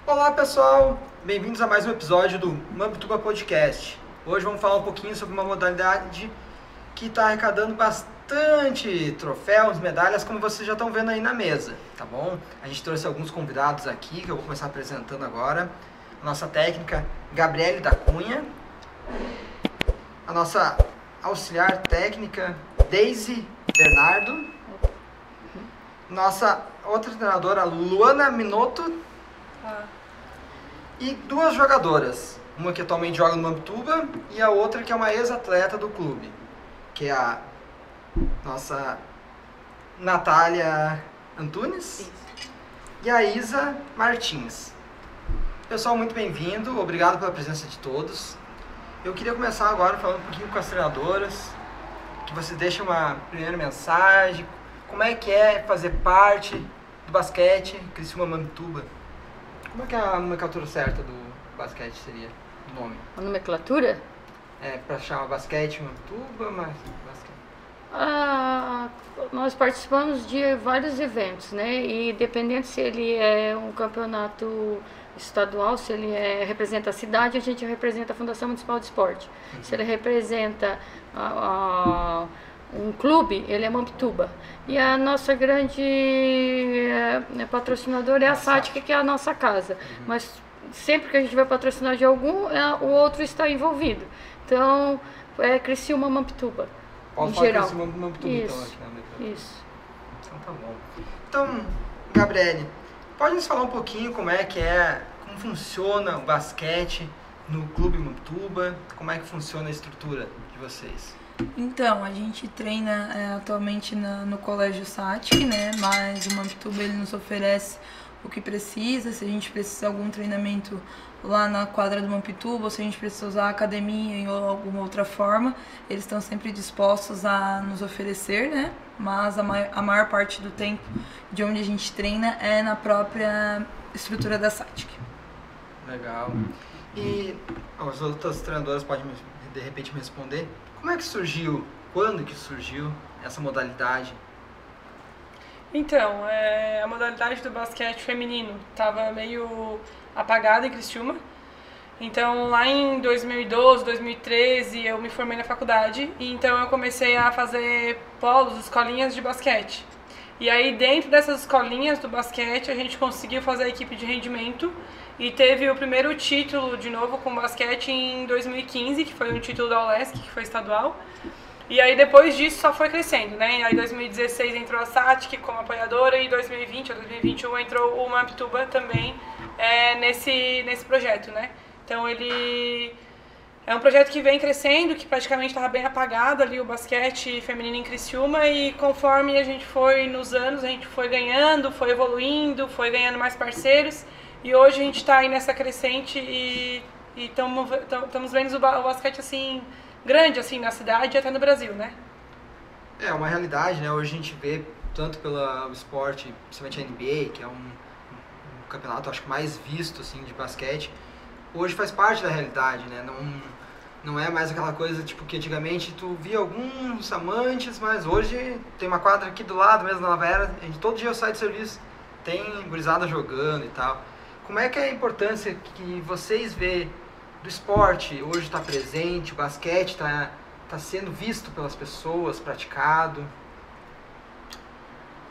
Olá pessoal, bem-vindos a mais um episódio do Mamptuba Podcast. Hoje vamos falar um pouquinho sobre uma modalidade que está arrecadando bastante troféus, medalhas, como vocês já estão vendo aí na mesa, tá bom? A gente trouxe alguns convidados aqui, que eu vou começar apresentando agora. A nossa técnica, Gabriele da Cunha. A nossa auxiliar técnica, Deise Bernardo. Nossa outra treinadora, Luana Minotto. E duas jogadoras, uma que atualmente joga no Mamptuba e a outra que é uma ex-atleta do clube, que é a nossa Natália Antunes e a Isa Martins. Pessoal, muito bem-vindo, obrigado pela presença de todos. Eu queria começar agora falando um pouquinho com as treinadoras, que vocês deixem uma primeira mensagem, como é que é fazer parte do basquete Criciúma Mamptuba. Como é que é a nomenclatura certa do basquete seria o nome? A nomenclatura? Para chamar basquete Mamptuba, mas basquete. Nós participamos de vários eventos, né? E dependendo se ele é um campeonato estadual, se ele representa a cidade, a gente representa a Fundação Municipal de Esporte. Uhum. Se ele representa um clube, ele é Mamptuba. E a nossa grande patrocinadora é a SATIC, que é a nossa casa. Uhum. Mas sempre que a gente vai patrocinar de algum, o outro está envolvido. Então, é Criciúma Mamptuba, em geral. Criciúma Mamptuba, isso, então, aqui na letra. Isso. Então tá bom. Então, Gabriele, pode nos falar um pouquinho como funciona o basquete no Clube Mamptuba, como é que funciona a estrutura de vocês? Então, a gente treina atualmente no Colégio SATIC, né? Mas o Mamptuba ele nos oferece o que precisa. Se a gente precisa de algum treinamento lá na quadra do Mamptuba, ou se a gente precisa usar a academia em alguma outra forma, eles estão sempre dispostos a nos oferecer, né? Mas a maior parte do tempo de onde a gente treina é na própria estrutura da SATIC. Legal. E as outras treinadoras podem de repente me responder? Como é que surgiu, quando que surgiu essa modalidade? Então, a modalidade do basquete feminino estava meio apagada em Criciúma. Então, lá em 2012, 2013, eu me formei na faculdade e então eu comecei a fazer polos, escolinhas de basquete. E aí, dentro dessas escolinhas do basquete, a gente conseguiu fazer a equipe de rendimento e teve o primeiro título de novo com basquete em 2015, que foi um título da ULESC, que foi estadual. E aí depois disso só foi crescendo, né? E aí em 2016 entrou a SATIC como apoiadora e em 2020 ou 2021 entrou o Mamptuba também nesse projeto, né? Então ele é um projeto que vem crescendo, que praticamente estava bem apagado ali o basquete feminino em Criciúma e conforme a gente foi nos anos, a gente foi ganhando, foi evoluindo, foi ganhando mais parceiros. E hoje a gente está aí nessa crescente e estamos vendo o basquete assim, grande assim, na cidade e até no Brasil, né? É uma realidade, né? Hoje a gente vê tanto pelo esporte, principalmente a NBA, que é um campeonato acho que mais visto assim, de basquete, hoje faz parte da realidade, né? Não é mais aquela coisa tipo que antigamente tu via alguns amantes, mas hoje tem uma quadra aqui do lado mesmo na Nova Era, todo dia eu saio de serviço, tem gurizada jogando e tal. Como é que é a importância que vocês vê do esporte hoje está presente, o basquete está sendo visto pelas pessoas, praticado?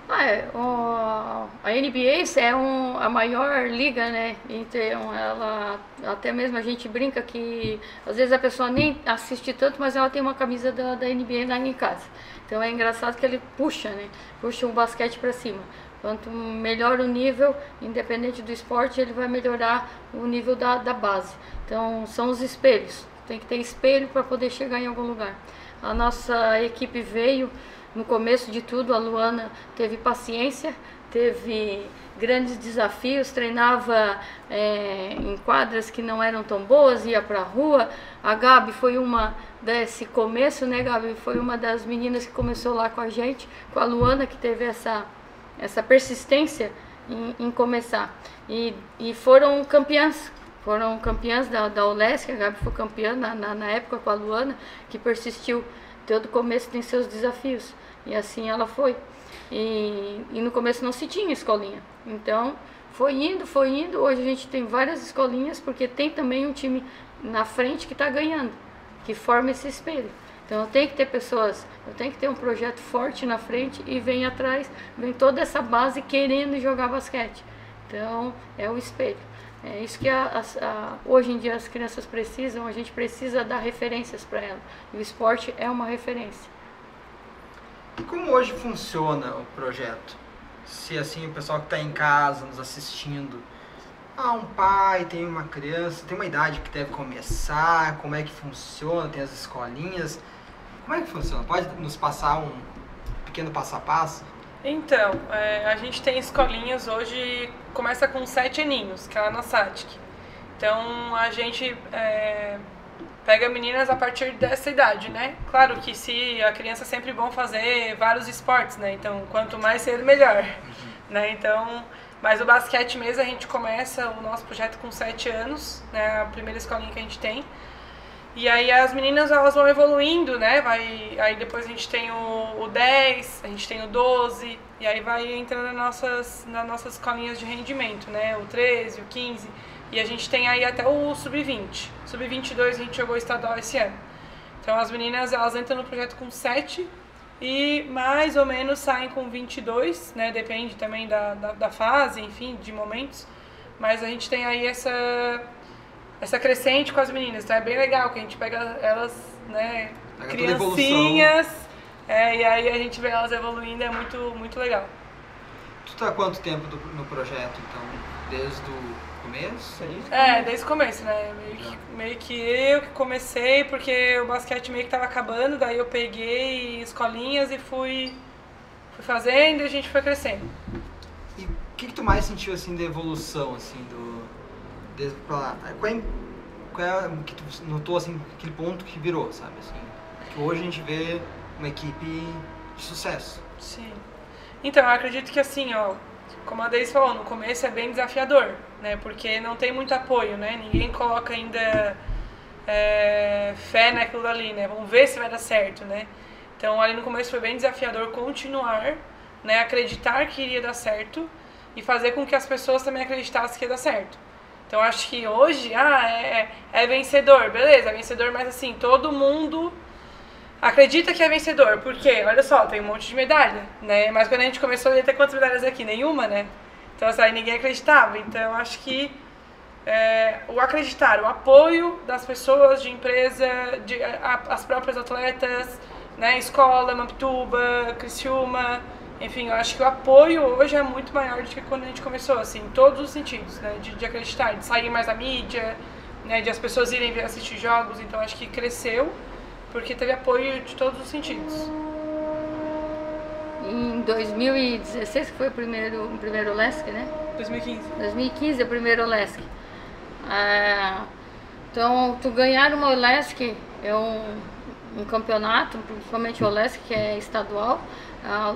A NBA é a maior liga, né? Então, ela, até mesmo a gente brinca que às vezes a pessoa nem assiste tanto, mas ela tem uma camisa da NBA lá em casa. Então é engraçado que ele puxa, né? Puxa o basquete para cima. Quanto melhor o nível, independente do esporte, ele vai melhorar o nível da base. Então, são os espelhos. Tem que ter espelho para poder chegar em algum lugar. A nossa equipe veio, no começo de tudo, a Luana teve paciência, teve grandes desafios, treinava em quadras que não eram tão boas, ia para a rua. A Gabi foi uma desse começo, né, Gabi? Foi uma das meninas que começou lá com a gente, com a Luana, que teve essa persistência em começar. E foram campeãs da ULESC. A Gabi foi campeã na época com a Luana, que persistiu. Todo começo tem seus desafios. E assim ela foi. E no começo não se tinha escolinha. Então Foi indo. Hoje a gente tem várias escolinhas, porque tem também um time na frente que está ganhando, que forma esse espelho. Então eu tenho que ter pessoas, eu tenho que ter um projeto forte na frente e vem atrás, vem toda essa base querendo jogar basquete. Então é o espelho. É isso que hoje em dia as crianças precisam, a gente precisa dar referências para elas. E o esporte é uma referência. E como hoje funciona o projeto? Se assim o pessoal que está em casa nos assistindo, um pai tem uma criança, tem uma idade que deve começar, como é que funciona, tem as escolinhas, como é que funciona? Pode nos passar um pequeno passo a passo? Então, a gente tem escolinhas hoje, começa com 7 aninhos, que é lá na SATIC. Então a gente pega meninas a partir dessa idade, né? Claro que se a criança é sempre bom fazer vários esportes, né? Então quanto mais cedo, melhor. Né? Então, mas o basquete mesmo, a gente começa o nosso projeto com 7 anos, né? A primeira escolinha que a gente tem. E aí as meninas, elas vão evoluindo, né? Aí depois a gente tem o 10, a gente tem o 12, e aí vai entrando nas nossas escolinhas de rendimento, né? O 13, o 15, e a gente tem aí até o sub-20. Sub-22 a gente jogou estadual esse ano. Então as meninas, elas entram no projeto com 7 e mais ou menos saem com 22, né? Depende também da fase, enfim, de momentos. Mas a gente tem aí essa crescente com as meninas, então é bem legal que a gente pega elas, né, criancinhas, e aí a gente vê elas evoluindo, é muito, muito legal. Tu tá há quanto tempo no projeto, então? Desde o começo? Desde o começo, né, meio que eu que comecei, porque o basquete meio que tava acabando, daí eu peguei escolinhas e fui fazendo e a gente foi crescendo. E o que tu mais sentiu, assim, de evolução, assim, desde pra lá? Qual é que tu notou, assim, aquele ponto que virou, sabe, assim? Que hoje a gente vê uma equipe de sucesso. Sim. Então, eu acredito que assim, como a Deise falou, no começo é bem desafiador, né? Porque não tem muito apoio, né? Ninguém coloca ainda fé naquilo ali, né? Vamos ver se vai dar certo, né? Então, ali no começo foi bem desafiador continuar, né? Acreditar que iria dar certo e fazer com que as pessoas também acreditassem que ia dar certo. Então, acho que hoje, é vencedor, beleza, é vencedor, mas assim, todo mundo acredita que é vencedor, porque, olha só, tem um monte de medalha, né? Mas quando a gente começou, ia ter quantas medalhas aqui? Nenhuma, né? Então, assim, ninguém acreditava. Então, acho que o acreditar, o apoio das pessoas, de empresa, as próprias atletas, né? Escola, Mamptuba, Criciúma, enfim, eu acho que o apoio hoje é muito maior do que quando a gente começou, assim, em todos os sentidos, né? De acreditar, de sair mais da mídia, né? De as pessoas irem assistir jogos, então acho que cresceu, porque teve apoio de todos os sentidos. Em 2016, que foi o primeiro LESC, né? 2015. 2015 é o primeiro LESC. Então, tu ganhar uma LESC é um campeonato, principalmente o LESC, que é estadual.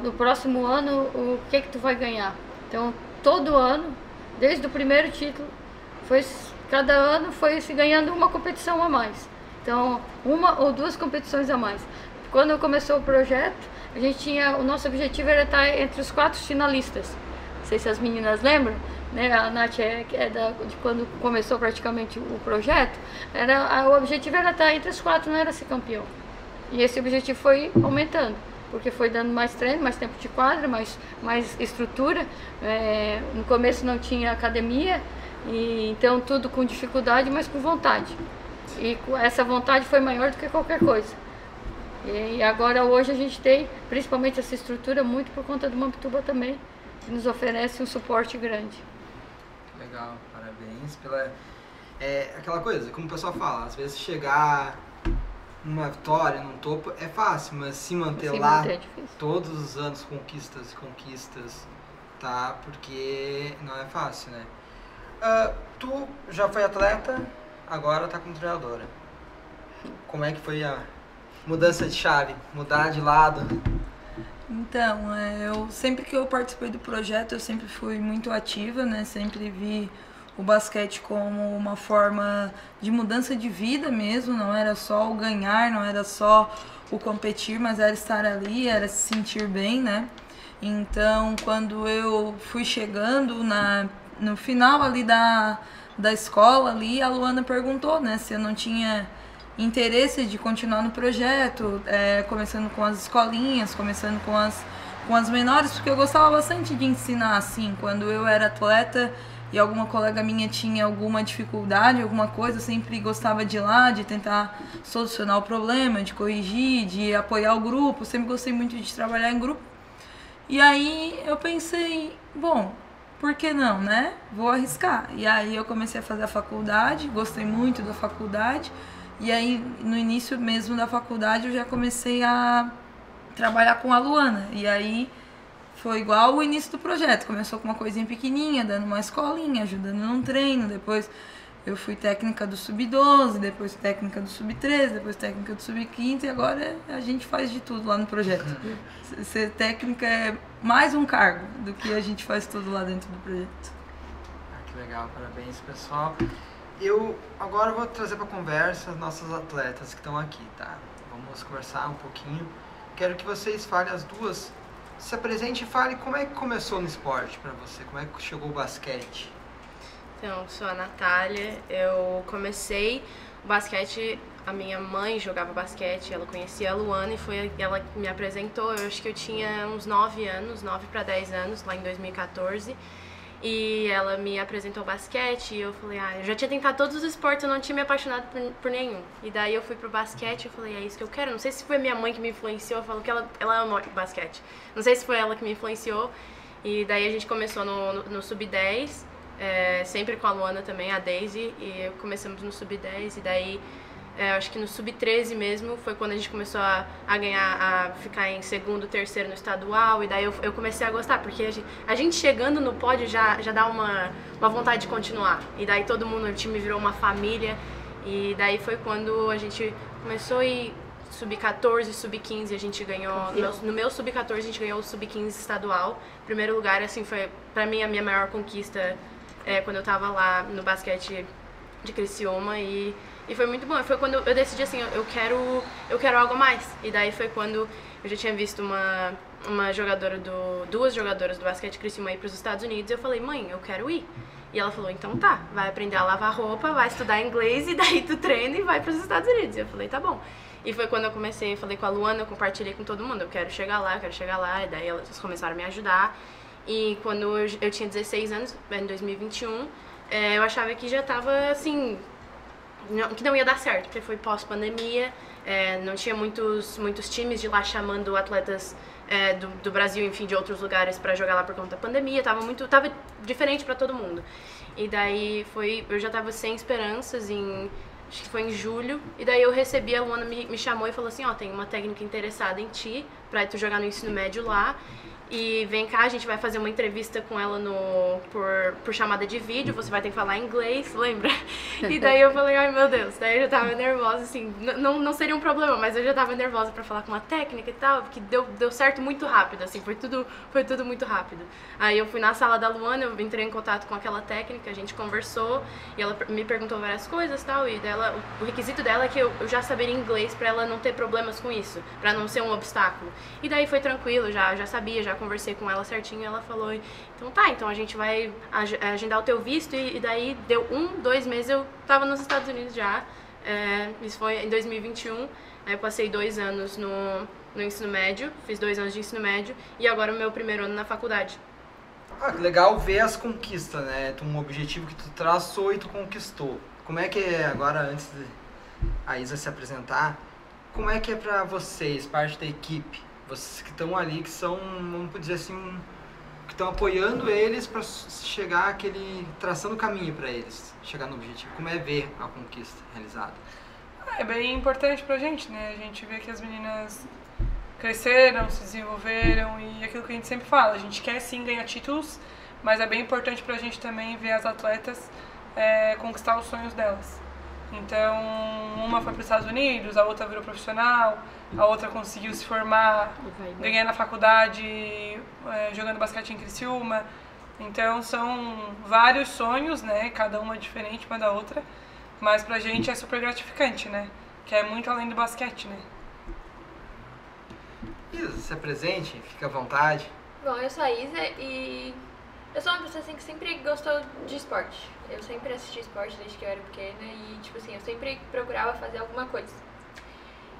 No próximo ano, o que tu vai ganhar? Então, todo ano, desde o primeiro título, cada ano foi se ganhando uma competição a mais. Então, uma ou duas competições a mais. Quando começou o projeto, o nosso objetivo era estar entre os 4 finalistas. Não sei se as meninas lembram, né? A Nath de quando começou praticamente o projeto, o objetivo era estar entre os 4, não era ser campeão. E esse objetivo foi aumentando, porque foi dando mais treino, mais tempo de quadra, mais estrutura. No começo não tinha academia, então tudo com dificuldade, mas com vontade. E essa vontade foi maior do que qualquer coisa. E agora, hoje, a gente tem, principalmente essa estrutura, muito por conta do Mamptuba também, que nos oferece um suporte grande. Legal, parabéns pela... aquela coisa, como o pessoal fala, às vezes chegar numa vitória, num topo, é fácil, mas se manter lá todos os anos, conquistas, tá? Porque não é fácil, né? Tu já foi atleta, agora tá como treinadora. Como é que foi a mudança de chave, mudar de lado? Então, sempre que eu participei do projeto, eu sempre fui muito ativa, né? Sempre vi o basquete como uma forma de mudança de vida mesmo, não era só o ganhar, não era só o competir, mas era estar ali, era se sentir bem, né? Então, quando eu fui chegando no final ali da escola ali, a Luana perguntou, né, se eu não tinha interesse de continuar no projeto, começando com as escolinhas, começando com as menores, porque eu gostava bastante de ensinar, assim, quando eu era atleta e alguma colega minha tinha alguma dificuldade, alguma coisa, eu sempre gostava de ir lá, de tentar solucionar o problema, de corrigir, de apoiar o grupo, sempre gostei muito de trabalhar em grupo. E aí eu pensei, bom, por que não, né? Vou arriscar. E aí eu comecei a fazer a faculdade, gostei muito da faculdade, e aí no início mesmo da faculdade eu já comecei a trabalhar com a Luana, e aí foi igual o início do projeto, começou com uma coisinha pequenininha, dando uma escolinha, ajudando num treino, depois eu fui técnica do Sub-12, depois técnica do Sub-13, depois técnica do Sub-15 e agora a gente faz de tudo lá no projeto. Ser técnica é mais um cargo do que a gente faz tudo lá dentro do projeto. Que legal, parabéns pessoal. Eu agora vou trazer para conversa as nossas atletas que estão aqui, tá? Vamos conversar um pouquinho. Quero que vocês falem as duas. Se apresente e fale como é que começou no esporte para você, como é que chegou o basquete. Então, sou a Natália, eu comecei o basquete, a minha mãe jogava basquete, ela conhecia a Luana e ela que me apresentou, eu acho que eu tinha uns 9 anos, 9 para 10 anos, lá em 2014. E ela me apresentou basquete e eu falei, eu já tinha tentado todos os esportes, eu não tinha me apaixonado por nenhum. E daí eu fui pro basquete e eu falei, é isso que eu quero. Não sei se foi minha mãe que me influenciou, falou que ela ama basquete. Não sei se foi ela que me influenciou. E daí a gente começou no Sub-10, sempre com a Luana também, a Daisy, e começamos no Sub-10 e daí... acho que no Sub-13 mesmo foi quando a gente começou a ganhar, a ficar em segundo, terceiro no estadual, e daí eu comecei a gostar, porque a gente chegando no pódio já dá uma vontade de continuar, e daí todo mundo, o time virou uma família, e daí foi quando a gente começou a ir Sub-14, Sub-15, a gente ganhou, no meu Sub-14 a gente ganhou o Sub-15 estadual, primeiro lugar, assim, foi pra mim a minha maior conquista quando eu tava lá no basquete de Criciúma, e foi muito bom. Foi quando eu decidi assim, eu quero algo a mais. E daí foi quando eu já tinha visto duas jogadoras do basquete Criciúma ir para os Estados Unidos. E eu falei, mãe, eu quero ir. E ela falou, então tá, vai aprender a lavar roupa, vai estudar inglês e daí tu treina e vai para os Estados Unidos. E eu falei, tá bom. E foi quando eu comecei, eu falei com a Luana, eu compartilhei com todo mundo, eu quero chegar lá. E daí elas começaram a me ajudar. E quando eu tinha 16 anos, em 2021, eu achava que já tava assim... que não ia dar certo, porque foi pós-pandemia, não tinha muitos times de lá chamando atletas do Brasil, enfim, de outros lugares para jogar lá por conta da pandemia, tava diferente para todo mundo. E daí eu já tava sem esperanças, acho que foi em julho, e daí eu recebi, a Luana me chamou e falou assim, tem uma técnica interessada em ti, pra tu jogar no ensino médio lá, e vem cá, a gente vai fazer uma entrevista com ela por chamada de vídeo, você vai ter que falar inglês, lembra? E daí eu falei, ai meu Deus, daí eu já tava nervosa, assim, não seria um problema, mas eu já tava nervosa pra falar com uma técnica e tal, porque deu certo muito rápido, assim, foi tudo muito rápido. Aí eu fui na sala da Luana, eu entrei em contato com aquela técnica, a gente conversou, e ela me perguntou várias coisas e tal, e o requisito dela é que eu já saberia inglês pra ela não ter problemas com isso, pra não ser um obstáculo. E daí foi tranquilo, já sabia, já conversei com ela certinho, ela falou, então a gente vai agendar o teu visto, e daí deu 2 meses, eu tava nos Estados Unidos já, isso foi em 2021, aí eu passei 2 anos no ensino médio, fiz 2 anos de ensino médio, e agora o meu primeiro ano na faculdade. Que legal ver as conquistas, né? Um objetivo que tu traçou e tu conquistou. Como é que é, agora, antes de a Isa se apresentar, como é que é pra vocês, parte da equipe? Vocês que estão ali, que são, vamos dizer assim, que estão apoiando eles para chegar traçando o caminho para eles, chegar no objetivo. Como é ver a conquista realizada? É bem importante pra gente, né? A gente vê que as meninas cresceram, se desenvolveram e aquilo que a gente sempre fala, a gente quer sim ganhar títulos, mas é bem importante pra gente também ver as atletas conquistar os sonhos delas. Então, uma foi para os Estados Unidos, a outra virou profissional, a outra conseguiu se formar, ganhar na faculdade, jogando basquete em Criciúma. Então, são vários sonhos, né? Cada uma diferente uma da outra, mas pra gente é super gratificante, né? Que é muito além do basquete, né? Isa, se apresente, fica à vontade. Bom, eu sou a Isa e Eu sou uma pessoa assim que sempre gostou de esporte. Eu sempre assisti esporte desde que eu era pequena e, tipo assim, eu sempre procurava fazer alguma coisa.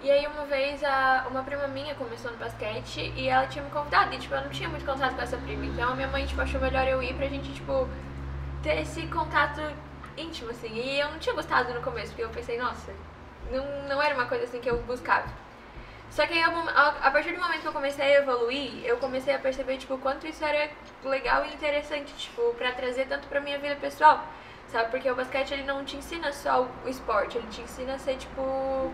E aí uma vez uma prima minha começou no basquete e ela tinha me convidado e, tipo, eu não tinha muito contato com essa prima. Então a minha mãe, tipo, achou melhor eu ir pra gente, tipo, ter esse contato íntimo, assim. E eu não tinha gostado no começo, porque eu pensei, nossa, não era uma coisa assim que eu buscava. Só que aí, a partir do momento que eu comecei a evoluir, eu comecei a perceber, tipo, o quanto isso era legal e interessante, tipo, pra trazer tanto pra minha vida pessoal, sabe? Porque o basquete, ele não te ensina só o esporte, ele te ensina a ser, tipo,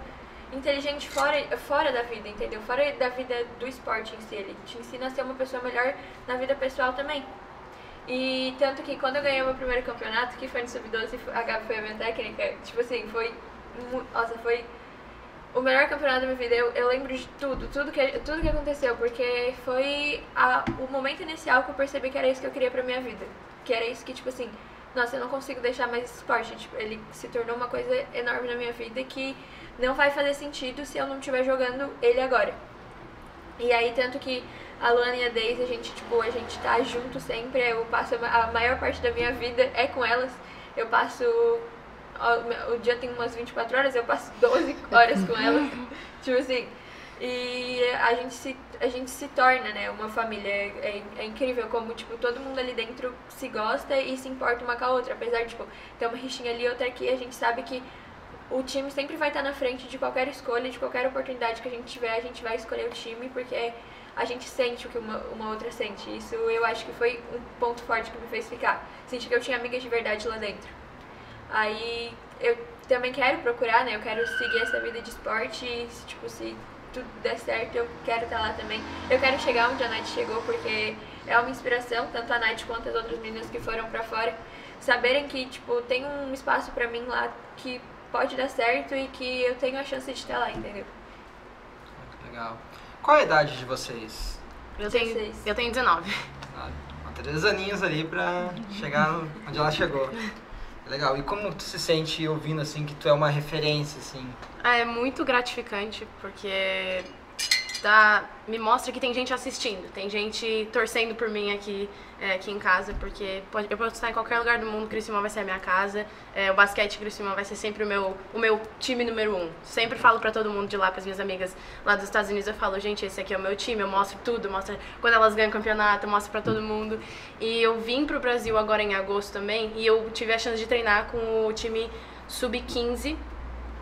inteligente fora da vida, entendeu? Fora da vida do esporte em si, ele te ensina a ser uma pessoa melhor na vida pessoal também. E tanto que quando eu ganhei o meu primeiro campeonato, que foi no Sub-12, a Gabi foi a minha técnica, tipo assim, foi o melhor campeonato da minha vida. Eu lembro de tudo que aconteceu, porque foi o momento inicial que eu percebi que era isso que eu queria pra minha vida. Que era isso que, tipo assim, nossa, eu não consigo deixar mais esse esporte. Tipo, ele se tornou uma coisa enorme na minha vida que não vai fazer sentido se eu não estiver jogando ele agora. E aí, tanto que a Luana e a Daisy, a gente tá junto sempre. Eu passo a maior parte da minha vida é com elas. Eu passo... O dia tem umas 24 horas, eu passo 12 horas com elas. Tipo assim... E a gente se torna, né, uma família. É incrível como, tipo, todo mundo ali dentro se gosta e se importa uma com a outra. Apesar de, tipo, ter uma rixinha ali, outra aqui, a gente sabe que o time sempre vai estar na frente de qualquer escolha, de qualquer oportunidade que a gente tiver, a gente vai escolher o time, porque a gente sente o que uma outra sente. Isso eu acho que foi um ponto forte que me fez ficar. Senti que eu tinha amigas de verdade lá dentro. Aí eu também quero procurar, né, eu quero seguir essa vida de esporte e, tipo, se tudo der certo, eu quero estar lá também. Eu quero chegar onde a Nath chegou, porque é uma inspiração, tanto a Nath quanto as outras meninas que foram pra fora, saberem que, tipo, tem um espaço pra mim lá que pode dar certo e que eu tenho a chance de estar lá, entendeu? Legal. Qual a idade de vocês? Eu tenho 19. Há 3 aninhos ali pra chegar onde ela chegou. Legal. E como tu se sente ouvindo, assim, que tu é uma referência, assim? É muito gratificante, porque me mostra que tem gente assistindo, tem gente torcendo por mim aqui em casa, porque eu posso estar em qualquer lugar do mundo, Criciúma vai ser a minha casa, o basquete Criciúma vai ser sempre o meu time número 1. Sempre falo pra todo mundo de lá, pras minhas amigas lá dos Estados Unidos, eu falo, gente, esse aqui é o meu time, eu mostro tudo, mostro quando elas ganham campeonato, eu mostro pra todo mundo. E eu vim pro Brasil agora em agosto também, e eu tive a chance de treinar com o time Sub-15,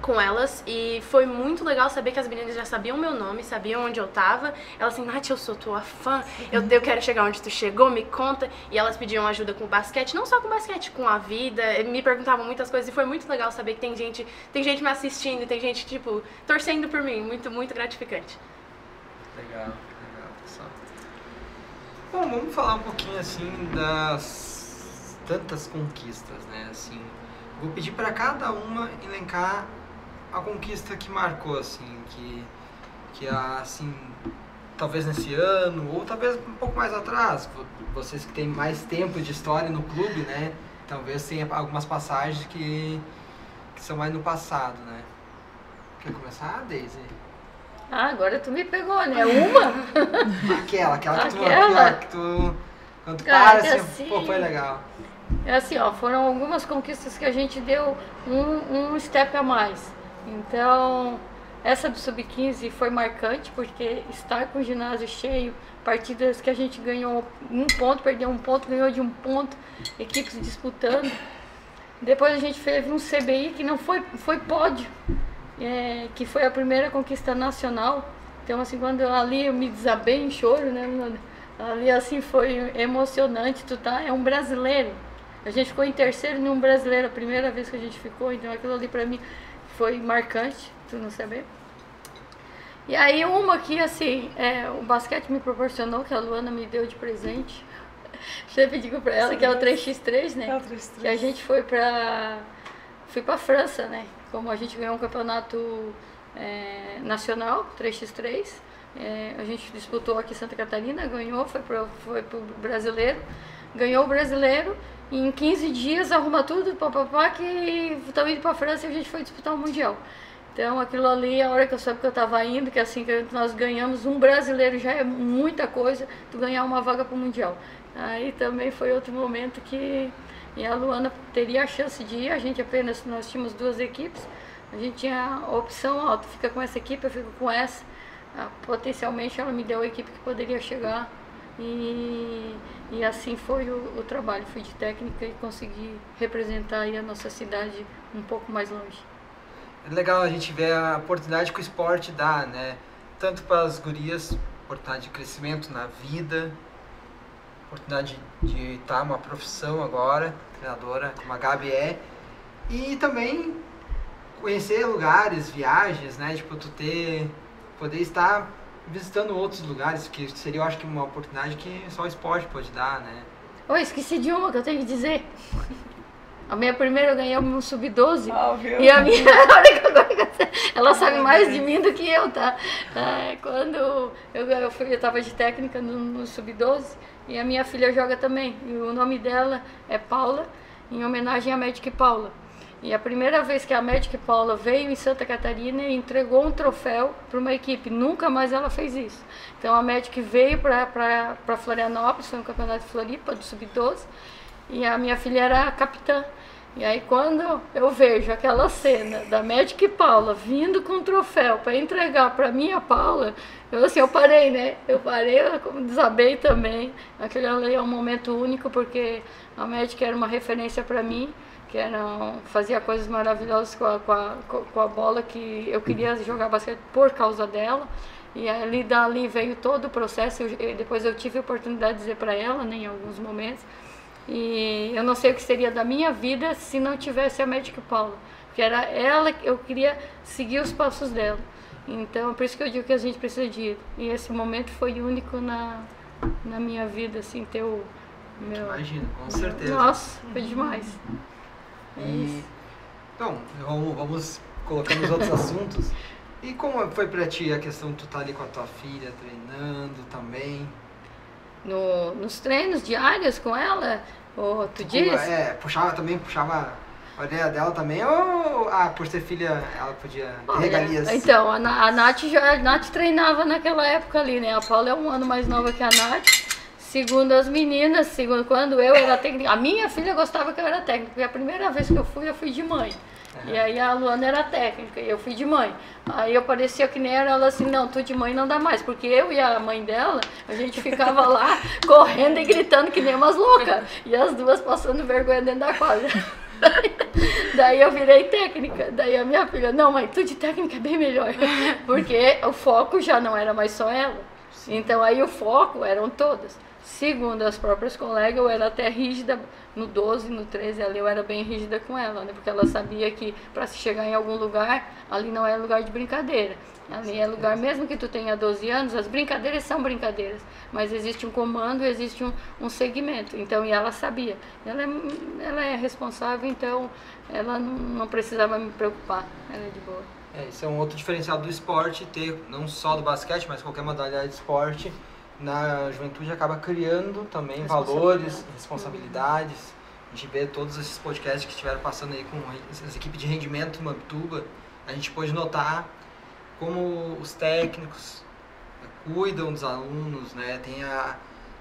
com elas, e foi muito legal saber que as meninas já sabiam meu nome, sabiam onde eu tava. Elas assim, Nath, eu sou tua fã, eu quero chegar onde tu chegou, me conta. E elas pediam ajuda com o basquete, não só com o basquete, com a vida, me perguntavam muitas coisas, e foi muito legal saber que tem gente me assistindo, tem gente, tipo, torcendo por mim, muito, muito gratificante. Legal, pessoal. Bom, vamos falar um pouquinho, assim, das tantas conquistas, né, assim. Vou pedir para cada uma elencar a conquista que marcou, assim, que assim, talvez nesse ano, ou talvez um pouco mais atrás, vocês que têm mais tempo de história no clube, né, talvez tenha algumas passagens que são mais no passado, né. Quer começar, Daisy? Agora tu me pegou, né? Uma? Aquela que tu quando tu Cara, para, assim, pô, foi legal. É assim, ó, foram algumas conquistas que a gente deu um step a mais. Então, essa do Sub-15 foi marcante, porque estar com o ginásio cheio, partidas que a gente ganhou 1 ponto, perdeu 1 ponto, ganhou de 1 ponto, equipes disputando. Depois a gente fez um CBI que não foi pódio, que foi a primeira conquista nacional. Então, assim, quando ali eu me desabei em choro, né? Ali, assim, foi emocionante. É um brasileiro. A gente ficou em terceiro em um brasileiro, a primeira vez que a gente ficou, então aquilo ali pra mim foi marcante, tu não saber. E aí uma que, assim, o basquete me proporcionou, que a Luana me deu de presente, sempre digo pra ela, que é o 3x3, né? É o 3x3. Que a gente fui pra França, né? Como a gente ganhou um campeonato nacional, 3x3, a gente disputou aqui em Santa Catarina, ganhou, foi pro brasileiro, ganhou o brasileiro, e em 15 dias arruma tudo, que estamos indo pra França e a gente foi disputar o Mundial. Então aquilo ali, a hora que eu soube que eu estava indo, que assim que nós ganhamos um brasileiro já é muita coisa, tu ganhar uma vaga pro Mundial. Aí também foi outro momento que e a Luana teria a chance de ir, nós tínhamos 2 equipes, a gente tinha a opção, ó, tu fica com essa equipe, eu fico com essa. Potencialmente ela me deu a equipe que poderia chegar e assim foi o trabalho. Fui de técnica e consegui representar aí a nossa cidade um pouco mais longe. É legal a gente ver a oportunidade que o esporte dá, né? Tanto para as gurias, oportunidade de crescimento na vida, oportunidade de estar uma profissão agora, treinadora como a Gabi é, e também conhecer lugares, viagens, né? Tipo, poder estar visitando outros lugares, que seria, eu acho que uma oportunidade que só o esporte pode dar, né? Oi, esqueci de uma que eu tenho que dizer. A minha primeira eu ganhei um sub-12 e a minha, ela sabe mais de mim do que eu, tá? Quando eu tava de técnica no sub-12 e a minha filha joga também, e o nome dela é Paula, em homenagem à Magic Paula. E a primeira vez que a Magic Paula veio em Santa Catarina e entregou um troféu para uma equipe, nunca mais ela fez isso. Então a Magic veio para Florianópolis, foi um campeonato de Floripa, do sub-12, e a minha filha era a capitã. E aí quando eu vejo aquela cena da Magic Paula vindo com um troféu para entregar para minha Paula, eu parei, né? Eu desabei também. Aquele ali é um momento único, porque a Magic era uma referência para mim, que fazia coisas maravilhosas com a bola, que eu queria jogar basquete por causa dela. E dali veio todo o processo. Depois eu tive a oportunidade de dizer para ela, né, em alguns momentos, e eu não sei o que seria da minha vida se não tivesse a Magic Paula, porque era ela que eu queria seguir os passos dela. Então, por isso que eu digo que a gente precisa de ir. E esse momento foi único na minha vida, assim, ter o meu... Imagino, com certeza. Nossa, foi demais. Então, vamos colocando os outros assuntos. E como foi pra ti a questão de tu estar ali com a tua filha, treinando também? Nos treinos diários com ela, tu diz? Puxava a orelha dela também, ou por ser filha ela podia ter regalias? Então, a Nath treinava naquela época ali, né? A Paula é um ano mais nova que a Nath. Segundo as meninas, quando eu era técnica, a minha filha gostava que eu era técnica, porque a primeira vez que eu fui de mãe. E aí a Luana era técnica e eu fui de mãe. Aí eu parecia que nem era ela assim, não, tu de mãe não dá mais. Porque eu e a mãe dela, a gente ficava lá correndo e gritando que nem umas loucas. E as duas passando vergonha dentro da quadra. Daí eu virei técnica. Daí a minha filha, não mãe, tu de técnica é bem melhor. Porque o foco já não era mais só ela. Então aí o foco eram todas. Segundo as próprias colegas, eu era até rígida no 12, no 13, ali eu era bem rígida com ela, né? Porque ela sabia que para se chegar em algum lugar, ali não é lugar de brincadeira. Ali é lugar, mesmo que tu tenha 12 anos, as brincadeiras são brincadeiras, mas existe um comando, existe um segmento. Então, e ela sabia. Ela é responsável, então ela não precisava me preocupar, ela é de boa. Isso é um outro diferencial do esporte, ter não só do basquete, mas qualquer modalidade de esporte. Na juventude acaba criando também valores, responsabilidades. A gente vê todos esses podcasts que estiveram passando aí com as equipes de rendimento no Mamptuba. A gente pôde notar como os técnicos cuidam dos alunos, né? Tem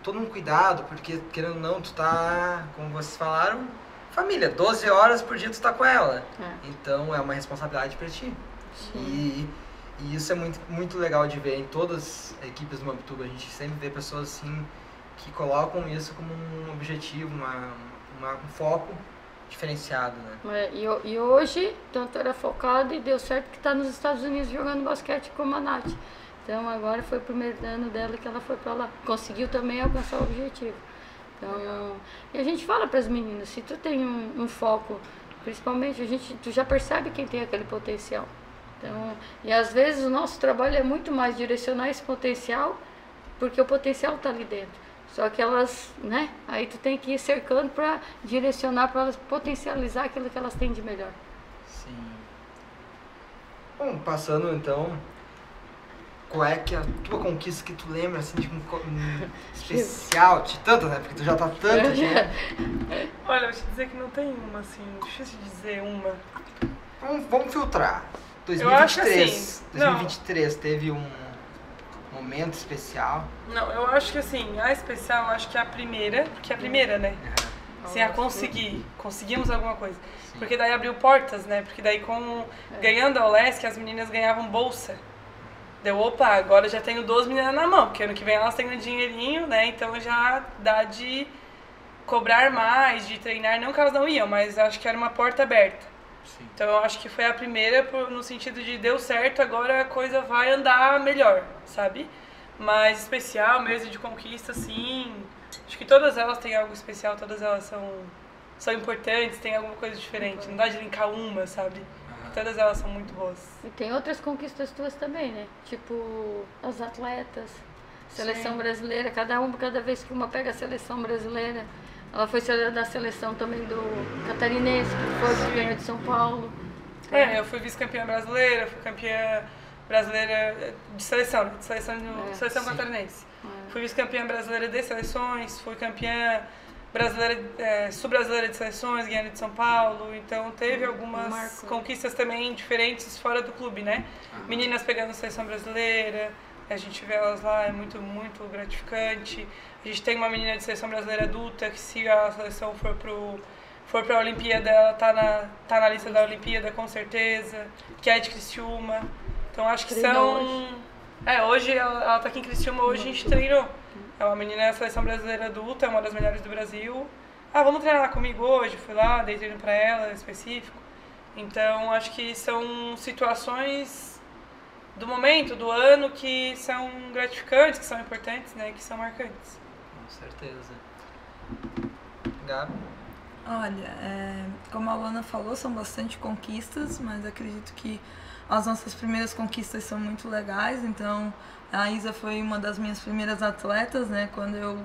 todo um cuidado, porque querendo ou não, tu tá, como vocês falaram, família, 12 horas por dia tu tá com ela. Então é uma responsabilidade para ti. E isso é muito, muito legal de ver em todas as equipes do Mamptuba. A gente sempre vê pessoas assim que colocam isso como um objetivo, um foco diferenciado, né? E hoje, tanto era focado e deu certo que está nos Estados Unidos jogando basquete como a Nath. Então agora foi o primeiro ano dela que ela foi para lá. Conseguiu também alcançar o objetivo. Então, e a gente fala para as meninas, se tu tem um foco, principalmente tu já percebe quem tem aquele potencial. Então, e às vezes o nosso trabalho é muito mais direcionar esse potencial, porque o potencial está ali dentro. Só que elas, né? Aí tu tem que ir cercando para direcionar, para elas potencializar aquilo que elas têm de melhor. Sim. Bom, passando então, qual é que é a tua conquista que tu lembra, assim, de um especial, de tantas, né? Porque tu já tá tanto aqui, né? Olha, eu vou te dizer que não tem uma, assim, difícil de dizer uma. Vamos filtrar. Eu acho 2023, assim, 2023 teve um momento especial? Não, eu acho que assim, a especial, eu acho que é a primeira, porque é a primeira, né? Assim, a conseguimos alguma coisa. Sim. Porque daí abriu portas, né? Porque daí ganhando a ULESC, as meninas ganhavam bolsa. Deu, opa, agora já tenho 12 meninas na mão, porque ano que vem elas têm um dinheirinho, né? Então já dá de cobrar mais, de treinar, não que elas não iam, mas acho que era uma porta aberta. Sim. Então eu acho que foi a primeira no sentido de deu certo, agora a coisa vai andar melhor, sabe? Mas especial mesmo, de conquista, sim. Acho que todas elas têm algo especial, todas elas são importantes, têm alguma coisa diferente. Não dá de linkar uma, sabe? Todas elas são muito boas. E tem outras conquistas tuas também, né? Tipo, as atletas, seleção brasileira, cada vez que uma pega a seleção brasileira. Ela foi da seleção também do catarinense, que foi campeã de São Paulo. Eu fui vice-campeã brasileira, fui campeã brasileira de seleção, seleção catarinense. Fui vice-campeã brasileira de seleções, fui campeã brasileira, sul-brasileira de seleções, guiana de São Paulo. Então teve algumas conquistas também diferentes fora do clube, né? Meninas pegando a seleção brasileira, a gente vê elas lá, é muito, muito gratificante. A gente tem uma menina de seleção brasileira adulta que, se a seleção for pra Olimpíada, ela tá na lista da Olimpíada, com certeza, que é de Criciúma. Então acho que hoje ela tá aqui em Criciúma, hoje a gente treinou. É uma menina da seleção brasileira adulta, é uma das melhores do Brasil. Vamos treinar lá comigo hoje? Fui lá, dei treino pra ela, específico. Então acho que são situações do momento, do ano, que são gratificantes, que são importantes, né, que são marcantes. Com certeza. Gabi? Olha, como a Luana falou, são bastante conquistas, mas acredito que as nossas primeiras conquistas são muito legais. Então, a Isa foi uma das minhas primeiras atletas, né, quando eu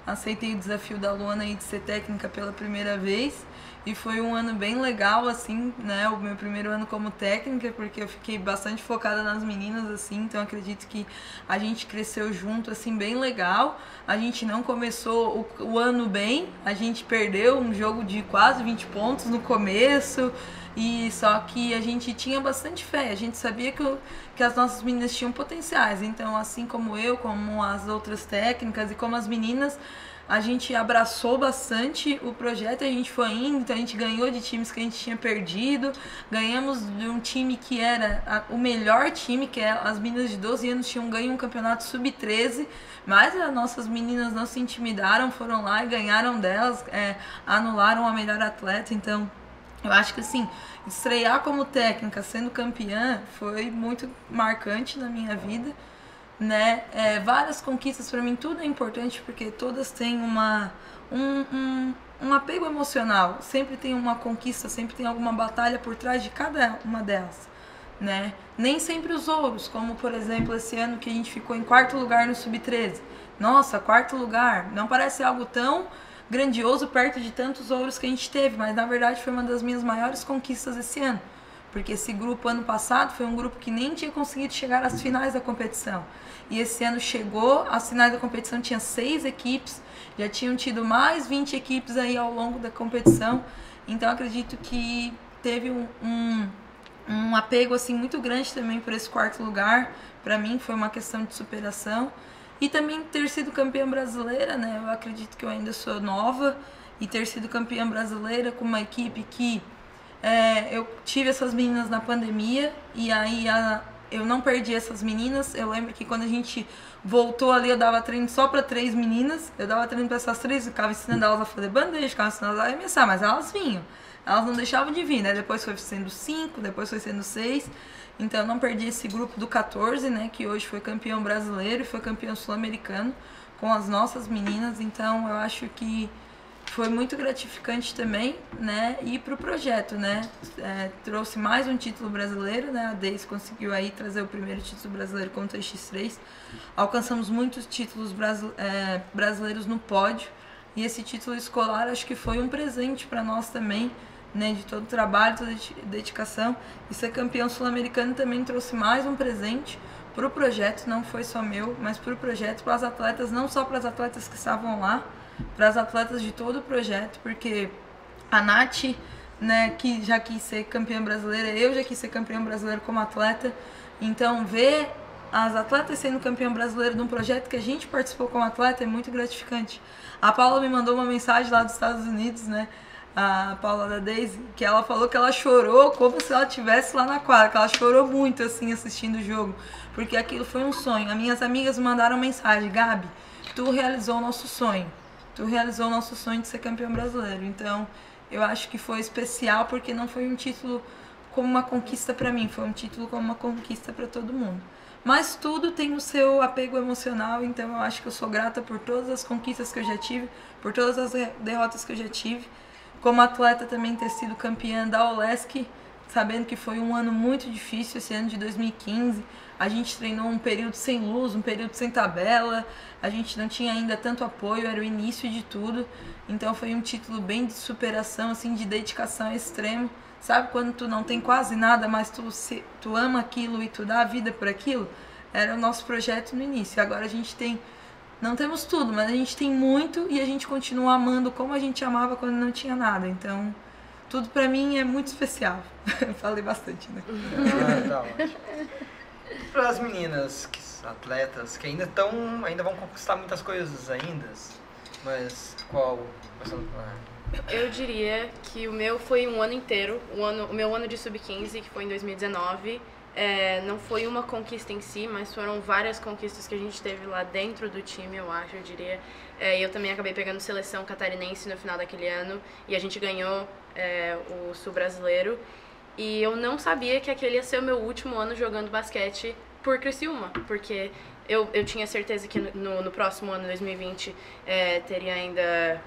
aceitei o desafio da Luana de ser técnica pela primeira vez. E foi um ano bem legal, assim, né, o meu primeiro ano como técnica, porque eu fiquei bastante focada nas meninas, assim, então acredito que a gente cresceu junto, assim, bem legal. A gente não começou o ano bem, a gente perdeu um jogo de quase 20 pontos no começo, e só que a gente tinha bastante fé, a gente sabia que as nossas meninas tinham potenciais. Então, assim como eu, como as outras técnicas e como as meninas, a gente abraçou bastante o projeto, a gente foi indo, então a gente ganhou de times que a gente tinha perdido, ganhamos de um time que era o melhor time, que as meninas de 12 anos tinham ganho um campeonato sub-13, mas as nossas meninas não se intimidaram, foram lá e ganharam delas, anularam a melhor atleta. Então eu acho que assim, estrear como técnica sendo campeã foi muito marcante na minha vida, né? Várias conquistas para mim, tudo é importante porque todas têm um apego emocional, sempre tem uma conquista, sempre tem alguma batalha por trás de cada uma delas, né? Nem sempre os ouros, como por exemplo esse ano que a gente ficou em 4º lugar no Sub-13. Nossa, 4º lugar, não parece algo tão grandioso perto de tantos ouros que a gente teve, mas na verdade foi uma das minhas maiores conquistas esse ano, porque esse grupo ano passado foi um grupo que nem tinha conseguido chegar às finais da competição, e esse ano chegou às finais da competição, tinha 6 equipes, já tinham tido mais 20 equipes aí ao longo da competição. Então acredito que teve um apego assim muito grande também por esse 4º lugar. Para mim foi uma questão de superação. E também ter sido campeã brasileira, né? Eu acredito que eu ainda sou nova, e ter sido campeã brasileira com uma equipe que eu tive essas meninas na pandemia, e aí eu não perdi essas meninas. Eu lembro que quando a gente voltou ali, eu dava treino só para 3 meninas, eu dava treino para essas 3, ficava ensinando elas a fazer bandeja, ficava ensinando elas a arremessar, mas elas vinham, elas não deixavam de vir, né? Depois foi sendo 5, depois foi sendo 6. Então eu não perdi esse grupo do 14, né, que hoje foi campeão brasileiro e foi campeão sul-americano com as nossas meninas. Então eu acho que foi muito gratificante também, né, ir pro projeto, né, trouxe mais um título brasileiro, né, a Deise conseguiu aí trazer o primeiro título brasileiro contra a X3, alcançamos muitos títulos brasileiros no pódio, e esse título escolar acho que foi um presente para nós também, né, de todo o trabalho, toda a dedicação. E ser campeão sul-americano também trouxe mais um presente para o projeto, não foi só meu, mas para o projeto, para as atletas, não só para as atletas que estavam lá, para as atletas de todo o projeto, porque a Nath, né, que já quis ser campeã brasileira, eu já quis ser campeã brasileira como atleta, então ver as atletas sendo campeã brasileira de um projeto que a gente participou como atleta é muito gratificante. A Paula me mandou uma mensagem lá dos Estados Unidos, né? A Paula da Daisy, que ela falou que ela chorou como se ela estivesse lá na quadra, que ela chorou muito, assim, assistindo o jogo, porque aquilo foi um sonho. As minhas amigas mandaram mensagem: Gabi, tu realizou o nosso sonho. Tu realizou o nosso sonho de ser campeão brasileiro. Então, eu acho que foi especial porque não foi um título como uma conquista para mim, foi um título como uma conquista para todo mundo. Mas tudo tem o seu apego emocional, então eu acho que eu sou grata por todas as conquistas que eu já tive, por todas as derrotas que eu já tive. Como atleta também ter sido campeã da Olesk, sabendo que foi um ano muito difícil, esse ano de 2015. A gente treinou um período sem luz, um período sem tabela, a gente não tinha ainda tanto apoio, era o início de tudo. Então foi um título bem de superação, assim, de dedicação extrema. Sabe quando tu não tem quase nada, mas tu ama aquilo e tu dá a vida por aquilo? Era o nosso projeto no início. Agora a gente tem, não temos tudo, mas a gente tem muito e a gente continua amando como a gente amava quando não tinha nada. Então, tudo pra mim é muito especial. Falei bastante, né? Tá ótimo. Para as meninas, atletas, que ainda vão conquistar muitas coisas ainda, mas qual... Eu diria que o meu foi um ano inteiro, o meu ano de sub-15, que foi em 2019, não foi uma conquista em si, mas foram várias conquistas que a gente teve lá dentro do time, eu diria. Eu também acabei pegando seleção catarinense no final daquele ano e a gente ganhou o Sul Brasileiro. E eu não sabia que aquele ia ser o meu último ano jogando basquete por Criciúma, porque eu tinha certeza que no próximo ano, 2020, teria ainda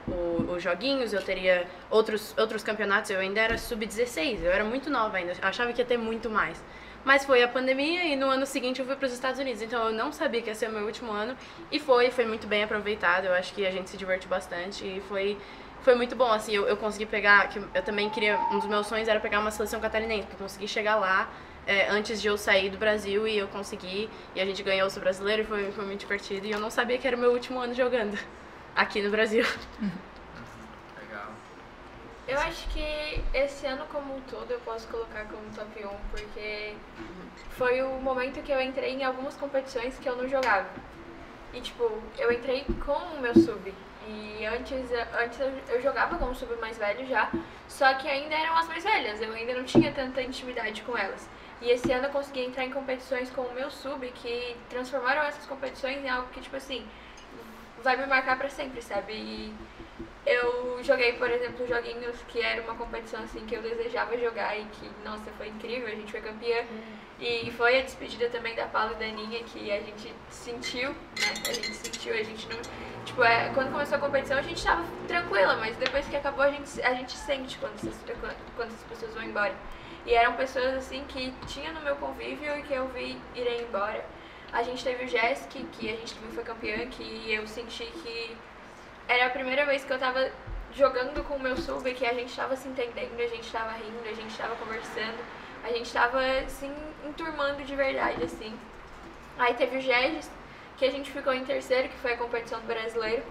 os joguinhos, eu teria outros campeonatos, eu ainda era sub-16, eu era muito nova ainda, achava que ia ter muito mais. Mas foi a pandemia e no ano seguinte eu fui para os Estados Unidos, então eu não sabia que ia ser o meu último ano e foi muito bem aproveitado, eu acho que a gente se divertiu bastante e foi muito bom, assim, eu consegui pegar, que eu também queria, um dos meus sonhos era pegar uma seleção catarinense, porque eu consegui chegar lá antes de eu sair do Brasil e eu consegui, e a gente ganhou o Sul Brasileiro e foi muito divertido, e eu não sabia que era o meu último ano jogando aqui no Brasil. Legal. Eu acho que esse ano como um todo eu posso colocar como top 1, porque foi o momento que eu entrei em algumas competições que eu não jogava. E tipo, eu entrei com o meu sub. E antes eu jogava com o sub mais velho já, só que ainda eram as mais velhas, eu ainda não tinha tanta intimidade com elas. E esse ano eu consegui entrar em competições com o meu sub que transformaram essas competições em algo que, tipo assim, vai me marcar pra sempre, sabe? E eu joguei, por exemplo, joguinhos que era uma competição assim que eu desejava jogar e que, nossa, foi incrível, a gente foi campeã. E foi a despedida também da Paula e da Aninha, que a gente sentiu, né? A gente não... Tipo, quando começou a competição a gente tava tranquila, mas depois que acabou a gente sente quando as pessoas vão embora. E eram pessoas assim que tinha no meu convívio e que eu vi irem embora. A gente teve o Jéssica, que a gente também foi campeã, que eu senti que era a primeira vez que eu tava jogando com o meu sub, que a gente tava se entendendo, a gente tava rindo, a gente tava conversando, a gente tava assim, enturmando de verdade, assim. Aí teve o Gegis, que a gente ficou em terceiro, que foi a competição do brasileiro,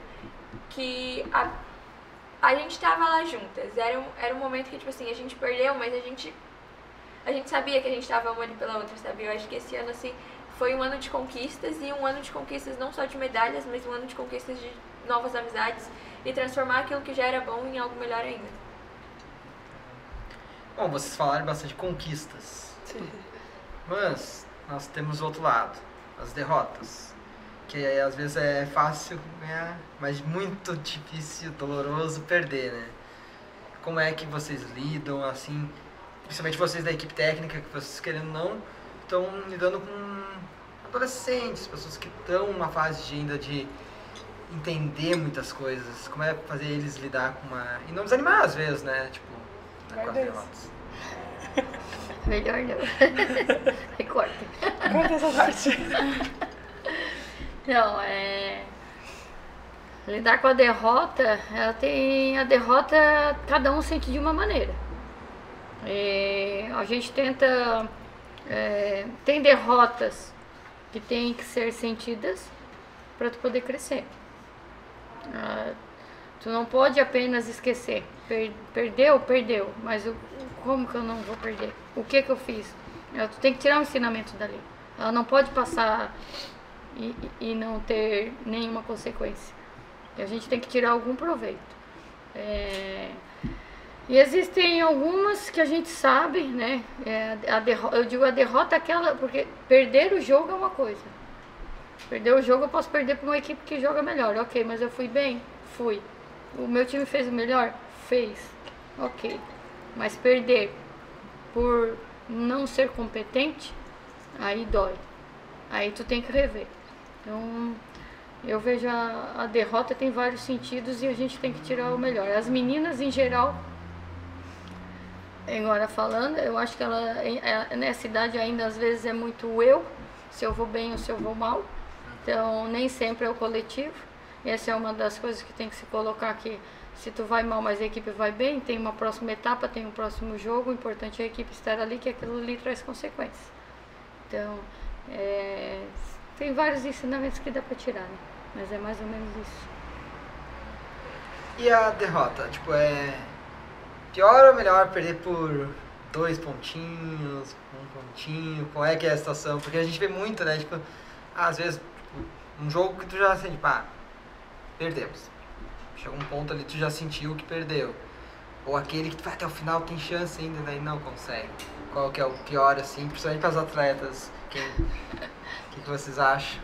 que a gente tava lá juntas. Era um momento que, tipo assim, a gente perdeu, mas a gente sabia que a gente tava uma ali pela outra, sabe? Eu acho que esse ano, assim, foi um ano de conquistas, e um ano de conquistas não só de medalhas, mas um ano de conquistas de novas amizades, e transformar aquilo que já era bom em algo melhor ainda. Bom, vocês falaram bastante de conquistas, mas nós temos o outro lado, as derrotas. Que às vezes é fácil ganhar, mas muito difícil, doloroso perder, né? Como é que vocês lidam, assim, principalmente vocês da equipe técnica, que vocês querendo ou não, estão lidando com adolescentes, pessoas que estão numa fase ainda de entender muitas coisas. Como é fazer eles lidar com uma... E não desanimar às vezes, né? Tipo, com as derrotas. Melhor não. Recorta. Corta essa parte. Não, lidar com a derrota, a derrota, cada um sente de uma maneira. A gente tenta, tem derrotas que têm que ser sentidas para tu poder crescer. Tu não pode apenas esquecer, perdeu, mas como que eu não vou perder? O que eu fiz? Tu tem que tirar um ensinamento dali. Ela não pode passar e não ter nenhuma consequência. E a gente tem que tirar algum proveito. E existem algumas que a gente sabe, né? Eu digo a derrota aquela, porque perder o jogo é uma coisa. Perder o jogo eu posso perder para uma equipe que joga melhor. Ok, mas eu fui bem? Fui. O meu time fez o melhor? Fez. Ok. Mas perder por não ser competente, aí dói. Aí tu tem que rever. Então, eu vejo a derrota tem vários sentidos e a gente tem que tirar o melhor. As meninas, em geral, agora falando, eu acho que nessa idade ainda às vezes é muito eu, se eu vou bem ou se eu vou mal. Então, nem sempre é o coletivo. Essa é uma das coisas que tem que se colocar aqui. Se tu vai mal, mas a equipe vai bem, tem uma próxima etapa, tem um próximo jogo. O importante é a equipe estar ali, que aquilo ali traz consequências. Então, tem vários ensinamentos que dá pra tirar, né? Mas é mais ou menos isso. E a derrota? Tipo, pior ou melhor perder por 2 pontinhos, 1 pontinho? Qual é que é a situação? Porque a gente vê muito, né? Tipo, às vezes, um jogo que tu já sente, perdemos. Chegou um ponto ali, tu já sentiu que perdeu. Ou aquele que tu vai até o final, tem chance ainda, daí não consegue. Qual que é o pior, assim, principalmente para os atletas? O que vocês acham?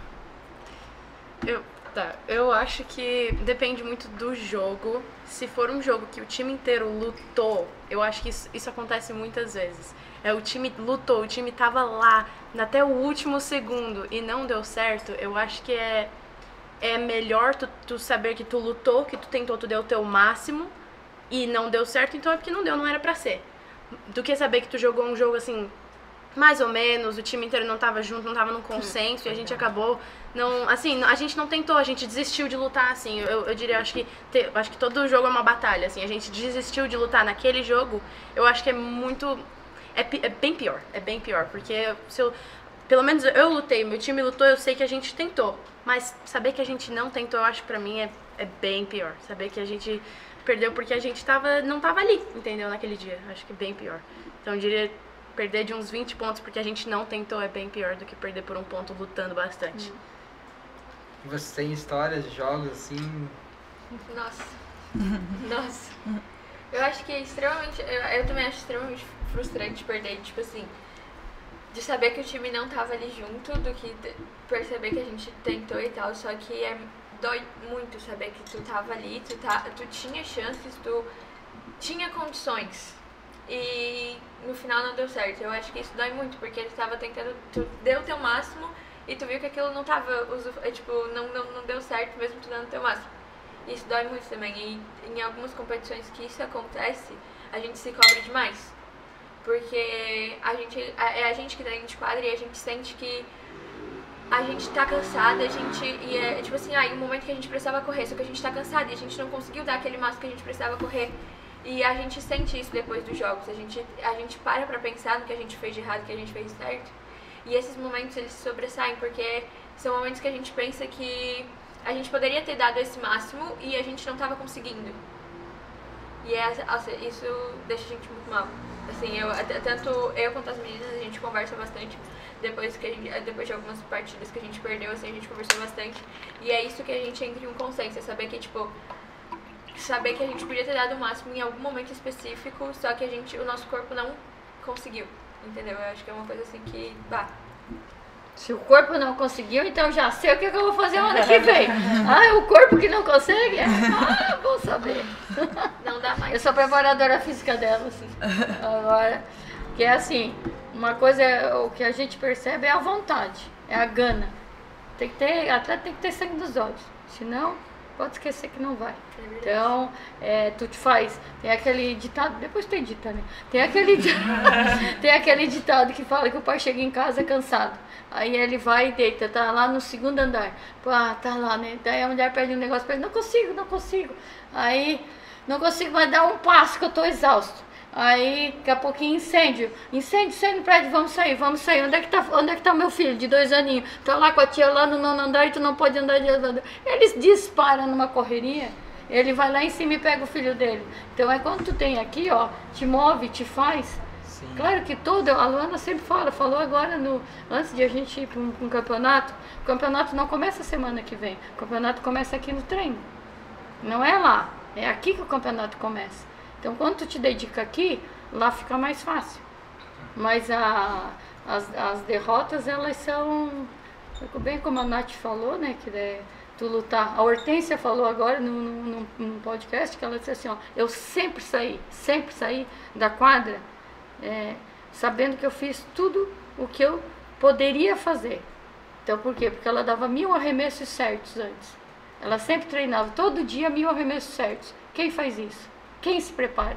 Eu acho que depende muito do jogo. Se for um jogo que o time inteiro lutou, eu acho que isso acontece muitas vezes. O time lutou, o time tava lá até o último segundo e não deu certo. Eu acho que é melhor tu saber que tu lutou, que tu tentou, tu deu o teu máximo e não deu certo, então é porque não deu, não era pra ser. Do que saber que tu jogou um jogo assim, mais ou menos, o time inteiro não tava junto, não tava num consenso e a gente acabou não, assim, a gente não tentou, a gente desistiu de lutar, assim. Eu diria, acho que todo jogo é uma batalha, assim. A gente desistiu de lutar naquele jogo, eu acho que é muito, é bem pior, porque pelo menos eu lutei, meu time lutou, eu sei que a gente tentou. Mas saber que a gente não tentou, eu acho que pra mim é bem pior. Saber que a gente perdeu porque a gente não tava ali, entendeu? Naquele dia. Acho que é bem pior. Então eu diria, perder de uns 20 pontos porque a gente não tentou é bem pior do que perder por 1 ponto lutando bastante. E você tem histórias de jogos assim? Nossa. Eu acho que é extremamente... Eu também acho extremamente frustrante perder, tipo assim... De saber que o time não tava ali junto, do que perceber que a gente tentou e tal, só que dói muito saber que tu tava ali, tu tinha chances, tu tinha condições e no final não deu certo. Eu acho que isso dói muito, porque tu tava tentando, tu deu o teu máximo e tu viu que aquilo não tava, não deu certo mesmo tu dando o teu máximo. Isso dói muito também, e em algumas competições que isso acontece, a gente se cobra demais. Porque é a gente que tá dentro de quadra e a gente sente que a gente tá cansada, e é tipo assim, em um momento que a gente precisava correr, só que a gente tá cansada e a gente não conseguiu dar aquele máximo que a gente precisava correr. E a gente sente isso depois dos jogos, a gente para pra pensar no que a gente fez de errado, no que a gente fez de certo. E esses momentos, eles se sobressaem, porque são momentos que a gente pensa que a gente poderia ter dado esse máximo e a gente não tava conseguindo. E isso deixa a gente muito mal. Assim, tanto eu quanto as meninas, a gente conversa bastante depois de algumas partidas que a gente perdeu, assim, a gente conversou bastante. E é isso que a gente entra em um consenso, é saber que, saber que a gente podia ter dado o máximo em algum momento específico, só que o nosso corpo não conseguiu, entendeu? Eu acho que é uma coisa assim que, Se o corpo não conseguiu, então já sei o que eu vou fazer ano que vem. O corpo que não consegue? Bom saber. Não dá mais. Eu sou preparadora física dela, assim. Agora, que é assim, uma coisa, o que a gente percebe é a vontade, é a gana. Atleta tem que ter sangue nos olhos, senão pode esquecer que não vai. Então, tu te faz, tem aquele ditado, depois tu edita, né? Tem aquele ditado que fala que o pai chega em casa cansado. Aí ele vai e deita, tá lá no 2º andar. Tá lá, né? Daí a mulher pede um negócio pra ele, não consigo. Aí, não consigo mais dar um passo que eu tô exausto. Aí, daqui a pouquinho, incêndio no prédio, vamos sair. Onde é que tá meu filho de 2 aninhos? Tá lá com a tia lá no 9º andar e tu não pode andar de elevador. Eles disparam numa correria, ele vai lá em cima e pega o filho dele. Então é quando tu tem aqui, te move, te faz, Sim. Claro que a Luana sempre falou agora, antes de a gente ir para um campeonato, o campeonato não começa semana que vem, o campeonato começa aqui no treino. Não é lá, é aqui que o campeonato começa. Então, quando tu te dedica aqui, lá fica mais fácil. Mas as derrotas, elas são, bem como a Nath falou, né, que tu lutar. A Hortência falou agora num podcast que ela disse assim, ó, eu sempre saí da quadra sabendo que eu fiz tudo o que eu poderia fazer. Então, por quê? Porque ela dava 1000 arremessos certos antes. Ela sempre treinava, todo dia 1000 arremessos certos. Quem faz isso? Quem se prepara?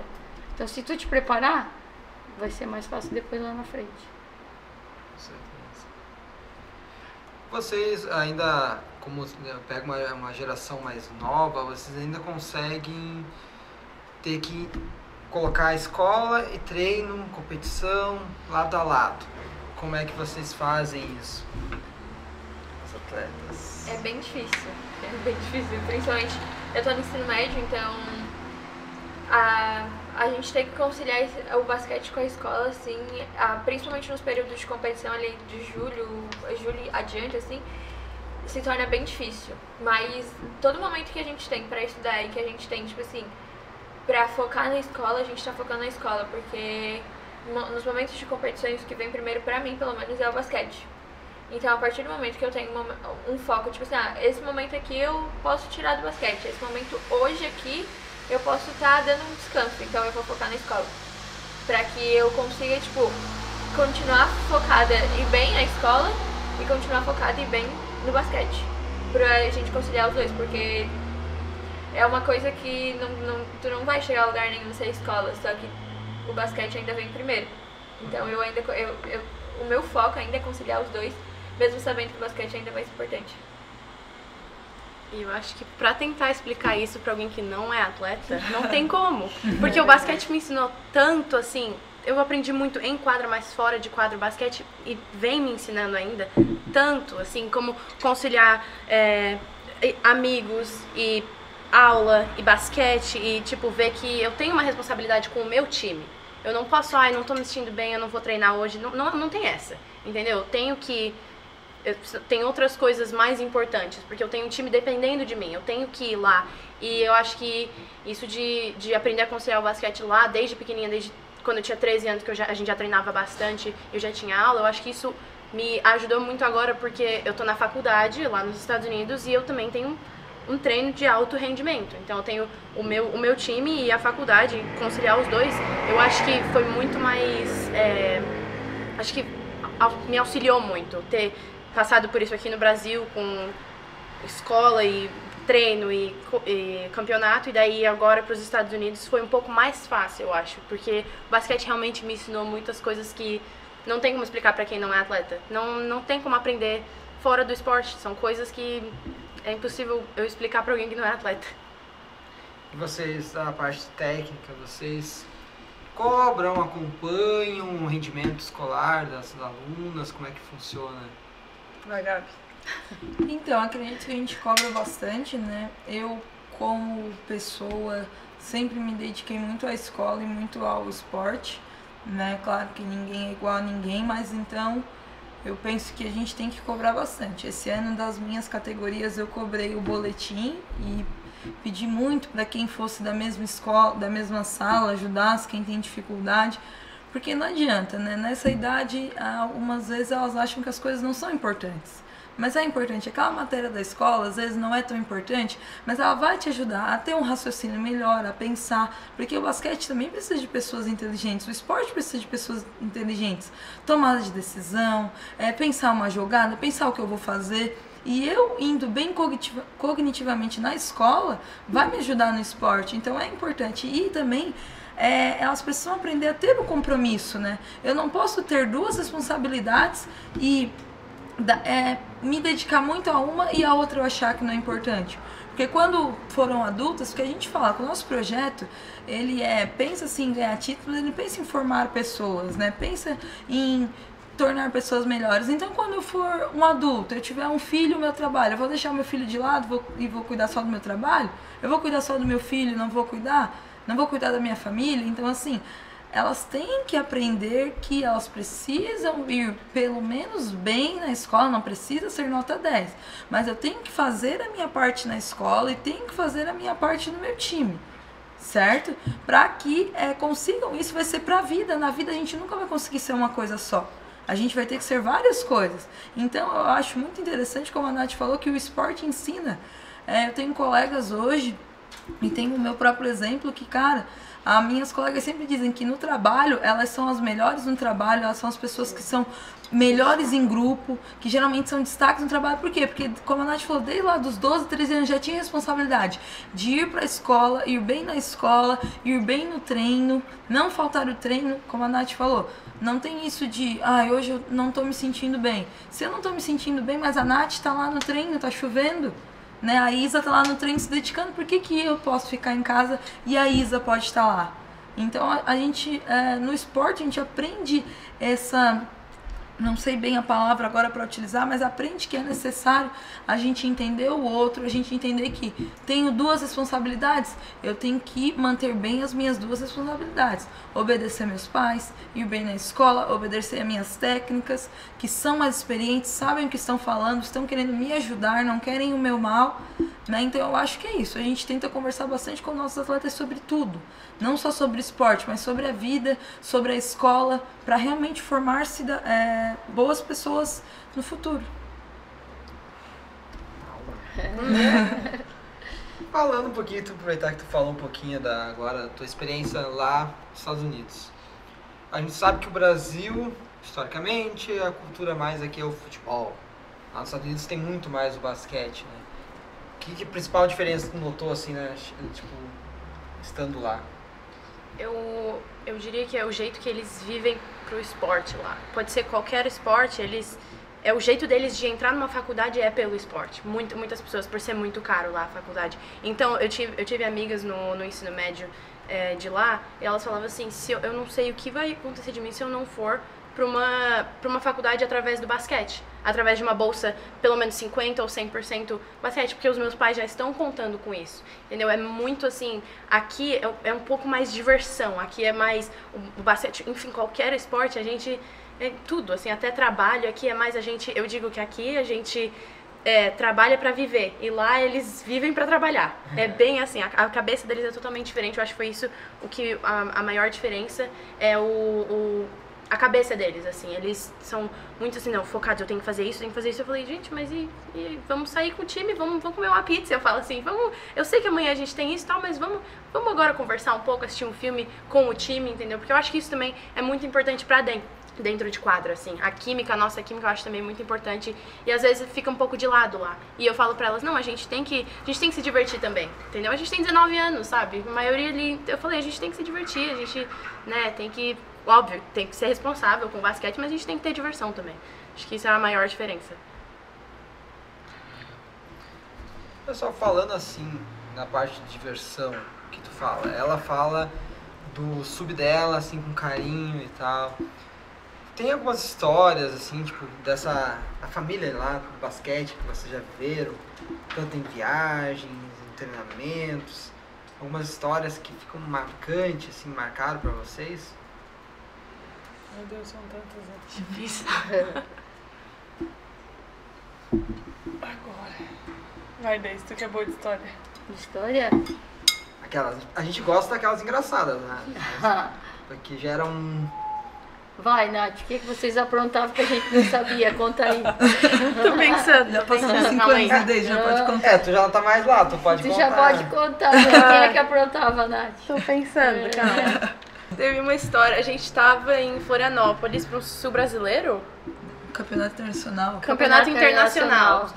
Então, se tu te preparar, vai ser mais fácil depois lá na frente. Com certeza. Vocês ainda, como pega uma geração mais nova, vocês ainda conseguem ter que colocar a escola e treino, competição, lado a lado. Como é que vocês fazem isso? Os atletas. É bem difícil, principalmente eu tô no ensino médio, então a gente tem que conciliar o basquete com a escola, assim, principalmente nos períodos de competição ali de julho adiante, assim, se torna bem difícil. Mas todo momento que a gente tem pra estudar e que a gente tem, tipo assim, pra focar na escola, a gente tá focando na escola, porque nos momentos de competições o que vem primeiro pra mim, pelo menos, é o basquete. Então, a partir do momento que eu tenho um foco, tipo assim, esse momento aqui eu posso tirar do basquete, esse momento hoje aqui eu posso estar dando um descanso, então eu vou focar na escola. Pra que eu consiga, tipo, continuar focada e bem na escola e continuar focada e bem no basquete. Pra gente conciliar os dois, porque é uma coisa que tu não vai chegar a lugar nenhum sem escola, só que o basquete ainda vem primeiro. Então o meu foco ainda é conciliar os dois, mesmo sabendo que o basquete ainda é mais importante. E eu acho que pra tentar explicar isso pra alguém que não é atleta, não tem como. Porque o basquete me ensinou tanto, assim, eu aprendi muito em quadra, mas fora de quadra, o basquete e vem me ensinando ainda tanto, assim, como conciliar amigos e aula e basquete e, tipo, ver que eu tenho uma responsabilidade com o meu time. Eu não posso, não tô me sentindo bem, eu não vou treinar hoje. Não tem essa, entendeu? Tem outras coisas mais importantes, porque eu tenho um time dependendo de mim, eu tenho que ir lá. E eu acho que isso de aprender a conciliar o basquete lá, desde pequenininha, desde quando eu tinha 13 anos, que a gente já treinava bastante, eu já tinha aula, eu acho que isso me ajudou muito agora, porque eu tô na faculdade, lá nos Estados Unidos, e eu também tenho um treino de alto rendimento. Então eu tenho o meu time e a faculdade, conciliar os dois, eu acho que foi muito mais... acho que me auxiliou muito ter passado por isso aqui no Brasil, com escola e treino e campeonato, e daí agora para os Estados Unidos foi um pouco mais fácil, eu acho, porque o basquete realmente me ensinou muitas coisas que não tem como explicar para quem não é atleta. Não tem como aprender fora do esporte, são coisas que é impossível eu explicar para alguém que não é atleta. E vocês, a parte técnica, vocês cobram, acompanham o rendimento escolar das alunas? Como é que funciona? Vai, Gabi. Então, acredito que a gente cobra bastante, né? Eu, como pessoa, sempre me dediquei muito à escola e muito ao esporte, né? Claro que ninguém é igual a ninguém, mas então eu penso que a gente tem que cobrar bastante. Esse ano, das minhas categorias, eu cobrei o boletim e pedi muito para quem fosse da mesma escola, da mesma sala, ajudasse quem tem dificuldade. Porque não adianta, né? Nessa idade, algumas vezes elas acham que as coisas não são importantes. Mas é importante. Aquela matéria da escola, às vezes, não é tão importante, mas ela vai te ajudar a ter um raciocínio melhor, a pensar. Porque o basquete também precisa de pessoas inteligentes, o esporte precisa de pessoas inteligentes. Tomada de decisão, pensar uma jogada, pensar o que eu vou fazer. E eu indo bem cognitivamente na escola, vai me ajudar no esporte. Então é importante. E também... elas precisam aprender a ter um compromisso, né? Eu não posso ter duas responsabilidades e me dedicar muito a uma e a outra eu achar que não é importante. Porque quando foram adultas, o que a gente fala, com o nosso projeto, ele pensa assim em ganhar títulos, ele pensa em formar pessoas, né? Pensa em tornar pessoas melhores. Então, quando eu for um adulto, eu tiver um filho, meu trabalho, eu vou deixar o meu filho de lado e vou cuidar só do meu trabalho? Eu vou cuidar só do meu filho, não vou cuidar da minha família? Então, assim, elas têm que aprender que elas precisam ir pelo menos bem na escola, não precisa ser nota 10, mas eu tenho que fazer a minha parte na escola e tenho que fazer a minha parte no meu time, certo? Para que consigam isso, vai ser para a vida. Na vida a gente nunca vai conseguir ser uma coisa só. A gente vai ter que ser várias coisas. Então eu acho muito interessante, como a Nath falou, que o esporte ensina. Eu tenho colegas hoje, e tenho o meu próprio exemplo, que, cara, as minhas colegas sempre dizem que no trabalho, elas são as melhores no trabalho, elas são as pessoas que são melhores em grupo, que geralmente são destaques no trabalho. Por quê? Porque, como a Nath falou, desde lá dos 12, 13 anos já tinha responsabilidade de ir para a escola, ir bem na escola, ir bem no treino, não faltar o treino, como a Nath falou. Não tem isso de, hoje eu não tô me sentindo bem. Se eu não tô me sentindo bem, mas a Nath tá lá no treino, tá chovendo, né? A Isa tá lá no treino se dedicando, por que que eu posso ficar em casa e a Isa pode estar lá? Então a gente, no esporte, a gente aprende essa... Não sei bem a palavra agora para utilizar, mas aprende que é necessário a gente entender o outro, a gente entender que tenho duas responsabilidades, eu tenho que manter bem as minhas duas responsabilidades. Obedecer meus pais, ir bem na escola, obedecer as minhas técnicas, que são mais experientes, sabem o que estão falando, estão querendo me ajudar, não querem o meu mal, né? Então eu acho que é isso, a gente tenta conversar bastante com nossos atletas sobre tudo. Não só sobre esporte, mas sobre a vida, sobre a escola, para realmente formar-se boas pessoas no futuro. Falando um pouquinho, aproveitar que tu falou um pouquinho agora da tua experiência lá nos Estados Unidos. A gente sabe que o Brasil, historicamente, a cultura mais aqui é o futebol. Lá nos Estados Unidos tem muito mais o basquete, né? Que principal diferença tu notou, assim, né? Tipo, estando lá? Eu diria que é o jeito que eles vivem pro esporte lá. Pode ser qualquer esporte, é o jeito deles de entrar numa faculdade é pelo esporte. Muitas pessoas, por ser muito caro lá a faculdade. Então, eu tive amigas no ensino médio de lá, e elas falavam assim, eu não sei o que vai acontecer de mim se eu não for para uma faculdade através do basquete, através de uma bolsa pelo menos 50% ou 100% basquete, porque os meus pais já estão contando com isso, entendeu? É muito assim, aqui é um pouco mais diversão, aqui é mais o basquete, enfim, qualquer esporte, a gente, tudo, assim, até trabalho, aqui é mais eu digo que aqui a gente trabalha para viver, e lá eles vivem para trabalhar. É bem assim, a cabeça deles é totalmente diferente. Eu acho que foi isso o que a maior diferença é a cabeça deles, assim, eles são muito assim, não, focados, eu tenho que fazer isso. Eu falei, gente, mas e vamos sair com o time, vamos comer uma pizza. Eu falo assim, eu sei que amanhã a gente tem isso e tal, mas vamos agora conversar um pouco, assistir um filme com o time, entendeu? Porque eu acho que isso também é muito importante pra dentro de quadro, assim, a nossa química eu acho também muito importante, e às vezes fica um pouco de lado lá, e eu falo pra elas, não, a gente tem que se divertir também, entendeu? A gente tem 19 anos, sabe? A maioria ali, eu falei, a gente tem que se divertir, a gente, né, tem que, óbvio, tem que ser responsável com o basquete, mas a gente tem que ter diversão também. Acho que isso é a maior diferença. Pessoal, falando assim, na parte de diversão que tu fala, ela fala do sub dela, assim, com carinho e tal. Tem algumas histórias, assim, tipo, a família lá do basquete que vocês já viveram, tanto em viagens, em treinamentos, algumas histórias que ficam marcantes, assim, marcaram pra vocês? Meu Deus, são tantas, né? Difícil. Agora. Vai, Deise, tu que é boa de história. História? A gente gosta daquelas engraçadas, né? Porque geram Vai, Nath, o que vocês aprontavam que a gente não sabia? Conta aí. Tô pensando. Já passou uns 5 anos, né, Deise? Já pode contar. tu já não tá mais lá, tu pode Tu contar. já pode contar, né? Quem é que aprontava, Nath? Tô pensando, calma. Teve uma história, a gente tava em Florianópolis para um sul brasileiro. Campeonato internacional. Campeonato internacional.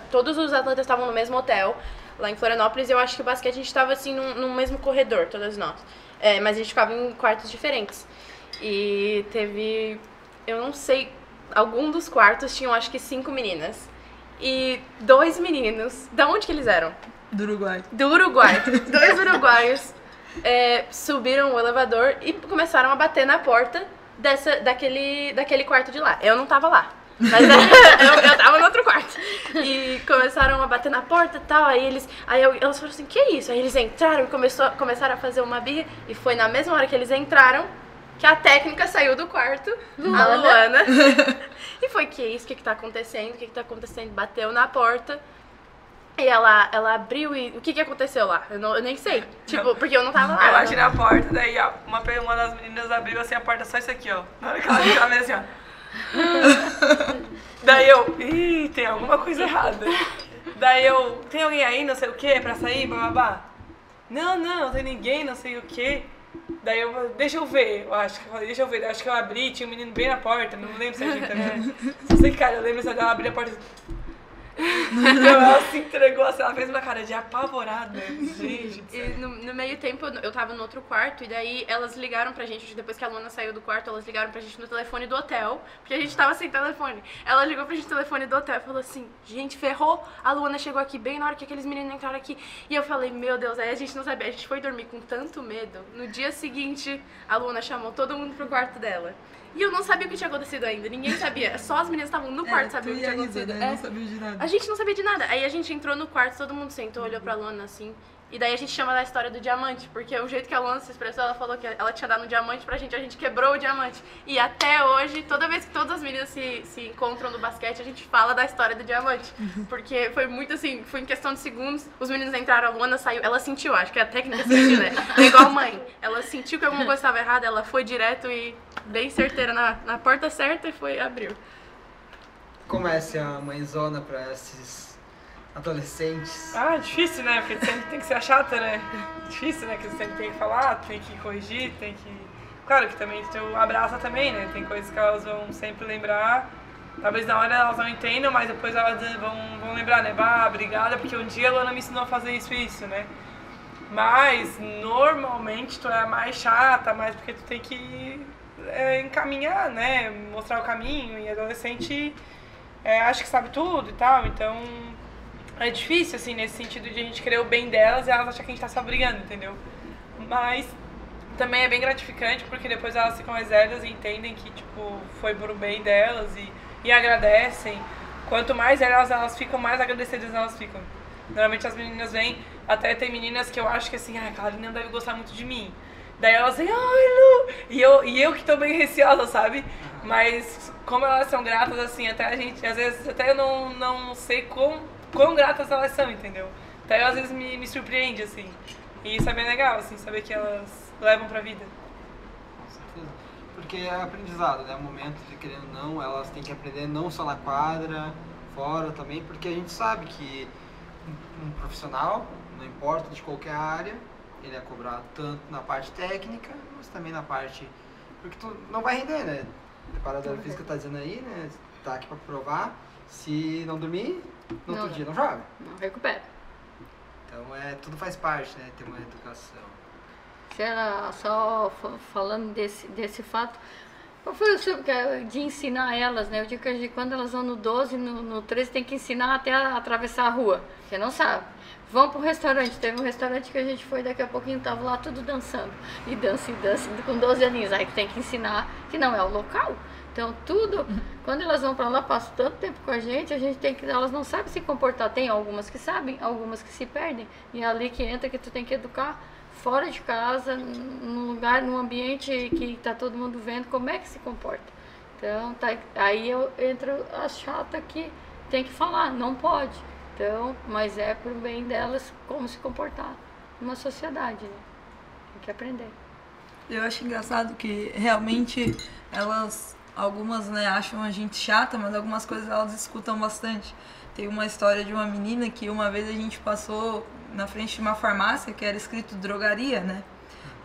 Todos os atletas estavam no mesmo hotel, lá em Florianópolis, e eu acho que o basquete a gente tava assim no mesmo corredor, todas nós. Mas a gente ficava em quartos diferentes. E teve, eu não sei, algum dos quartos tinham acho que 5 meninas. E 2 meninos, da onde que eles eram? Do Uruguai. Do Uruguai. 2 uruguaios subiram o elevador e começaram a bater na porta daquele quarto de lá. Eu não tava lá, Mas eu tava no outro quarto. E começaram a bater na porta e tal, elas falaram assim, que isso? Aí eles entraram e começaram a fazer uma birra, e foi na mesma hora que eles entraram que a técnica saiu do quarto, a Luana, e foi, que isso, o que tá acontecendo, bateu na porta. E ela abriu e o que aconteceu lá? Eu nem sei. Tipo, porque eu não tava lá. Eu bati na porta, daí uma das meninas abriu assim a porta, só isso aqui, ó. Na hora que ela entrou, assim, ó. Daí ih, tem alguma coisa errada. Daí tem alguém aí, não sei o que, pra sair, bababá? Não tem ninguém, não sei o que. Daí deixa eu ver, acho que eu abri, tinha um menino bem na porta, não lembro se a gente também. Só sei que, cara, eu lembro só dela abrir a porta. Ela se entregou assim, ela fez uma cara de apavorada. Gente. E no meio tempo eu tava no outro quarto, e daí elas ligaram pra gente, depois que a Luana saiu do quarto, elas ligaram pra gente no telefone do hotel, porque a gente tava sem telefone. Ela ligou pra gente no telefone do hotel e falou assim, gente, ferrou, a Luana chegou aqui bem na hora que aqueles meninos entraram aqui. E eu falei, meu Deus, aí a gente não sabia, a gente foi dormir com tanto medo. No dia seguinte, a Luana chamou todo mundo pro quarto dela. E eu não sabia o que tinha acontecido ainda, ninguém sabia. Só as meninas estavam no quarto, sabiam o que tinha acontecido. Né? Não sabia de nada. A gente não sabia de nada. Aí a gente entrou no quarto, todo mundo sentou, olhou pra Luana assim. E daí a gente chama da história do diamante, porque o jeito que a Luana se expressou, ela falou que ela tinha dado um diamante pra gente, a gente quebrou o diamante. E até hoje, toda vez que todas as meninas se encontram no basquete, a gente fala da história do diamante. Porque foi muito assim, foi em questão de segundos, os meninos entraram, a Luana saiu, ela sentiu, acho que a técnica sentiu, né? É igual mãe. Ela sentiu que alguma coisa estava errada, ela foi direto e bem certeira na porta certa e abriu. Como é ser a mãezona pra esses adolescentes? Difícil, né? Porque sempre tem que ser a chata, né? Difícil, né? Que você sempre tem que falar, tem que corrigir, tem que... Claro que também tu abraça também, né? Tem coisas que elas vão sempre lembrar. Talvez na hora elas não entendam, mas depois elas vão lembrar, né? Obrigada, porque um dia a Luana me ensinou a fazer isso, né? Mas, normalmente, tu é a mais chata, mais porque tu tem que encaminhar, né? Mostrar o caminho. E adolescente, acha que sabe tudo e tal, então... É difícil, assim, nesse sentido de a gente querer o bem delas e elas acham que a gente tá só brigando, entendeu? Mas também é bem gratificante porque depois elas ficam mais velhas e entendem que, tipo, foi por o bem delas e agradecem. Quanto mais velhas elas ficam, mais agradecidas elas ficam. Normalmente as meninas vêm, até tem meninas que eu acho que assim, aquela menina deve gostar muito de mim. Daí elas vêm, ai Lu! E eu que tô bem receosa, sabe? Mas como elas são gratas, assim, até a gente, às vezes até eu não sei quão gratas elas são, entendeu? Até às vezes me surpreende, assim. E isso é bem legal, assim, saber que elas levam pra vida. Com certeza. Porque é aprendizado, né? É um momento de, querendo ou não, elas têm que aprender não só na quadra, fora também, porque a gente sabe que um profissional, não importa de qualquer área, ele é cobrado tanto na parte técnica, mas também na parte... Porque tu não vai render, né? O preparador físico tá dizendo aí, né? Tá aqui pra provar. Se não dormir, no outro dia não joga. Não recupera. Então tudo faz parte, né? Ter uma educação. Só falando desse fato, qual foi o seu de ensinar elas, né? Eu digo que quando elas vão no 12, no 13, tem que ensinar até a atravessar a rua, porque não sabe. Vão pro restaurante, teve um restaurante que a gente foi, daqui a pouquinho tava lá tudo dançando. E dança, com 12 aninhos. Aí tem que ensinar que não é o local. Então tudo, quando elas vão pra lá, passam tanto tempo com a gente tem que, elas não sabem se comportar. Tem algumas que sabem, algumas que se perdem. E é ali que entra que tu tem que educar fora de casa, num lugar, num ambiente que tá todo mundo vendo como é que se comporta. Então, aí entra a chata que tem que falar, não pode. Então, mas é pro bem delas como se comportar numa sociedade, né? Tem que aprender. Eu acho engraçado que realmente algumas, né, acham a gente chata, mas algumas coisas elas escutam bastante. Tem uma história de uma menina que uma vez a gente passou na frente de uma farmácia que era escrito drogaria, né?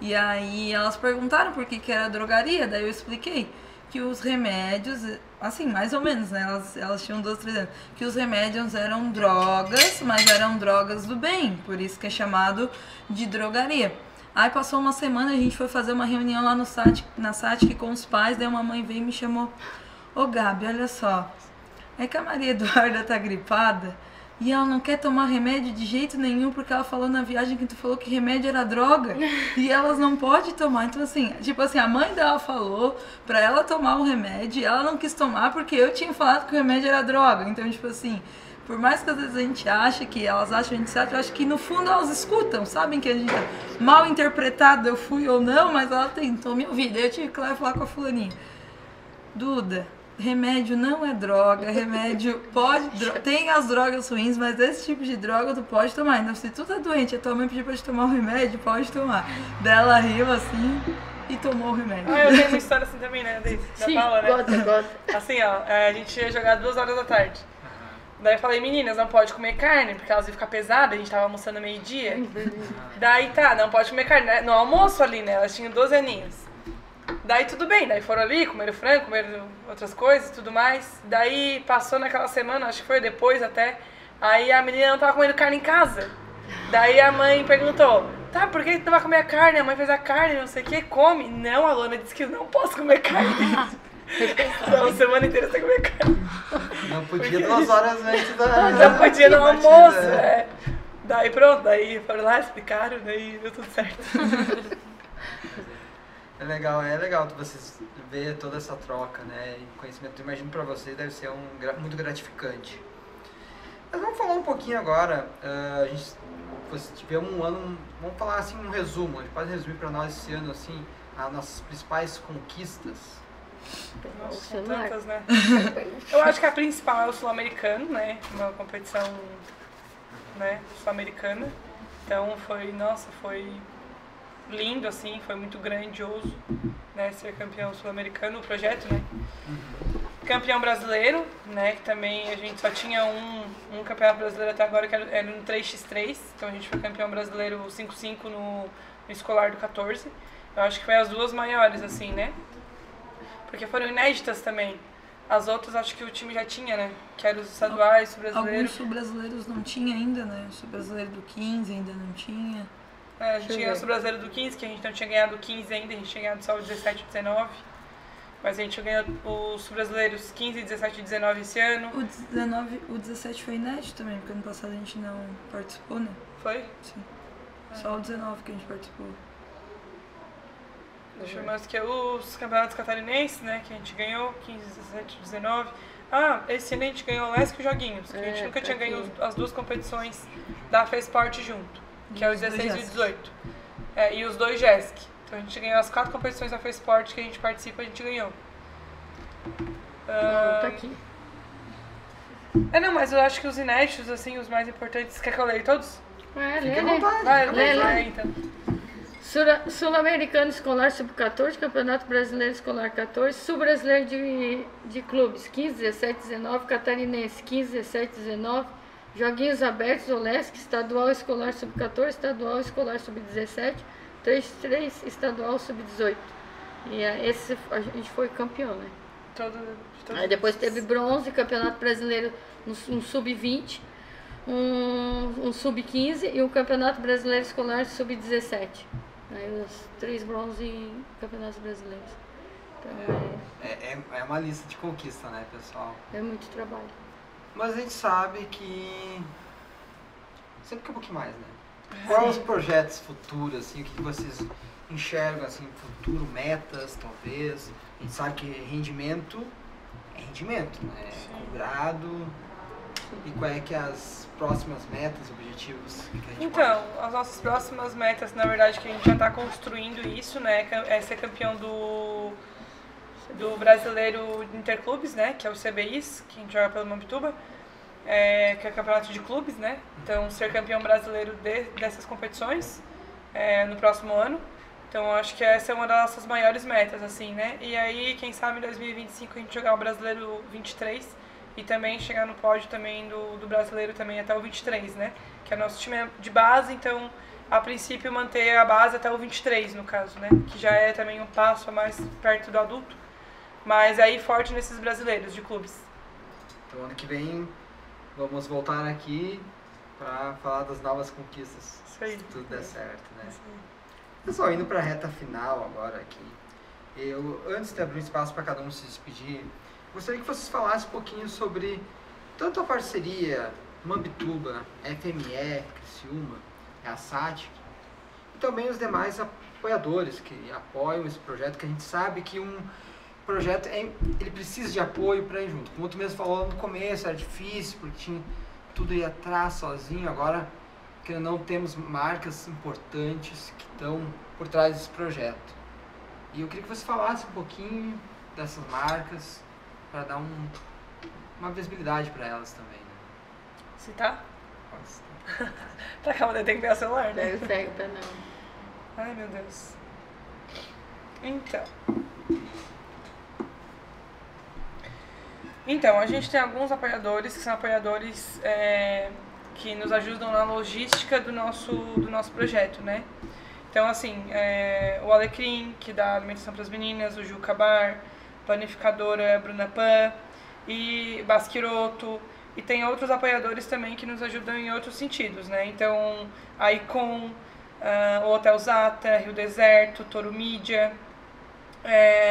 E aí elas perguntaram por que era drogaria, daí eu expliquei que os remédios, assim, mais ou menos, né? Elas tinham 12, 13 anos, que os remédios eram drogas, mas eram drogas do bem, por isso que é chamado de drogaria. Aí passou uma semana, a gente foi fazer uma reunião lá na SATIC com os pais, daí uma mãe veio e me chamou, ô Gabi, olha só, é que a Maria Eduarda tá gripada, e ela não quer tomar remédio de jeito nenhum porque ela falou na viagem que tu falou que remédio era droga e elas não podem tomar. Então assim, tipo assim, a mãe dela falou pra ela tomar o remédio e ela não quis tomar porque eu tinha falado que o remédio era droga. Então, tipo assim, por mais que às vezes a gente ache que elas acham a gente certo, eu acho que no fundo elas escutam, sabem que a gente mal interpretado eu fui ou não, mas ela tentou me ouvir. Daí eu tive que ir lá e falar com a fulaninha. Duda, remédio não é droga, remédio pode... Tem as drogas ruins, mas esse tipo de droga tu pode tomar. Então se tu tá doente e a tua mãe pediu pra te tomar o remédio, pode tomar. Daí ela riu assim e tomou o remédio. Eu tenho uma história assim também, né? Da Sim, Paula, né? gosta. Assim, ó, a gente ia jogar 2 horas da tarde. Daí eu falei, meninas, não pode comer carne, porque elas iam ficar pesadas, a gente tava almoçando meio-dia. Daí tá, não pode comer carne, né? No almoço ali, né? Elas tinham 12 aninhos. Daí tudo bem, daí foram ali, comeram frango, comeram outras coisas e tudo mais. Daí passou naquela semana, acho que foi depois até, aí a menina não tava comendo carne em casa. Daí a mãe perguntou, tá, por que tu não vai comer a carne? A mãe fez a carne, não sei o que, come. Não, a Luana disse que eu não posso comer carne. Então, a semana inteira sem comer carne. Não podia 2 horas antes da... Não podia no almoço, é. Daí pronto, daí foram lá, explicaram, daí deu tudo certo. É legal vocês ver toda essa troca, né? E conhecimento, eu imagino pra vocês deve ser muito gratificante. Mas vamos falar um pouquinho agora, a gente tivemos um ano, vamos falar assim um resumo, a gente pode resumir pra nós esse ano assim, as nossas principais conquistas. Nossa, são tantas, né? Eu acho que a principal é o Sul-Americano, né? Uma competição, né, sul-americana. Então foi lindo, assim, foi muito grandioso, né, ser campeão sul-americano, o projeto, né? Campeão brasileiro, né, que também a gente só tinha um campeonato brasileiro até agora, que era no 3x3, então a gente foi campeão brasileiro 5x5 no escolar do 14. Eu acho que foi as 2 maiores, assim, né? Porque foram inéditas também. As outras acho que o time já tinha, né? Que eram os estaduais, sul-brasileiros. Alguns sul-brasileiros não tinha ainda, né? O sul-brasileiro do 15 ainda não tinha. A gente tinha o sul-brasileiro do 15, que a gente não tinha ganhado o 15 ainda, a gente tinha ganhado só o 17 e 19. Mas a gente ganhou os sul-brasileiros 15, 17 e 19 esse ano. O 17 foi inédito também, porque ano passado a gente não participou, né? Foi? Sim. Só o 19 que a gente participou. Deixa eu ver mais que os campeonatos catarinenses, né, que a gente ganhou, 15, 17, 19. Esse ano a gente ganhou o Lesc e os Joguinhos, que a gente nunca tinha ganho as 2 competições da FESPORT junto, que é o 16 e o 18. E os 2 JESC. Então a gente ganhou as 4 competições da FESPORT que a gente participa, a gente ganhou. Tá aqui. Não, mas eu acho que os inéditos, assim, os mais importantes, quer que eu leia todos? Lê, né? Vai, então. Sul-Americano Escolar Sub-14, Campeonato Brasileiro Escolar 14, Sul-Brasileiro de Clubes 15, 17, 19, Catarinense 15, 17, 19, Joguinhos Abertos, Olesc, Estadual Escolar Sub-14, Estadual Escolar Sub-17, 3x3, Estadual Sub-18. E esse a gente foi campeão, né? Aí depois teve bronze, Campeonato Brasileiro no Sub-20, um Sub-15 e um Campeonato Brasileiro Escolar Sub-17. Aí os 3 bronze em campeonatos brasileiros. Então, é uma lista de conquista, né, pessoal? É muito trabalho. Mas a gente sabe que sempre quer um pouquinho mais, né? Quais os projetos futuros, assim, o que vocês enxergam, assim, futuro, metas, talvez? A gente sabe que rendimento é rendimento, né? É cobrado. E qual é que é as próximas metas, objetivos que a gente as nossas próximas metas, na verdade, que a gente já está construindo isso, né? É ser campeão do Brasileiro Interclubes, né? Que é o CBIs, que a gente joga pelo Mampituba, que é o campeonato de clubes, né? Então, ser campeão brasileiro dessas competições no próximo ano. Então, acho que essa é uma das nossas maiores metas, assim, né? E aí, quem sabe, em 2025 a gente jogar o Brasileiro 23 e também chegar no pódio também do Brasileiro também até o 23, né? Que é nosso time de base, então, a princípio, manter a base até o 23, no caso, né? Que já é também um passo a mais perto do adulto. Mas aí, forte nesses brasileiros de clubes. Então, ano que vem, vamos voltar aqui para falar das novas conquistas. Isso aí. Se tudo der certo, né? Isso aí. Pessoal, indo para a reta final agora aqui. Antes de abrir espaço para cada um se despedir, gostaria que vocês falassem um pouquinho sobre tanto a parceria Mampituba, FME, Criciúma, a SATIC, e também os demais apoiadores que apoiam esse projeto, que a gente sabe que um projeto ele precisa de apoio para ir junto. Como tu mesmo falou no começo, era difícil, porque tudo ia atrás sozinho. Agora, que não temos marcas importantes que estão por trás desse projeto. E eu queria que você falasse um pouquinho dessas marcas, para dar uma visibilidade para elas também. Né? Citar? Tá, calma, tem que pegar o celular, né? Eu sei, pra não. Ai, meu Deus. Então, a gente tem alguns apoiadores que são apoiadores que nos ajudam na logística do nosso projeto, né? Então, assim, o Alecrim, que dá alimentação para as meninas, o Juca Bar, Planificadora Bruna Pan e Basquiroto. E tem outros apoiadores também que nos ajudam em outros sentidos, né? Então, a Icon, o Hotel Zata, Rio Deserto, Toro Mídia,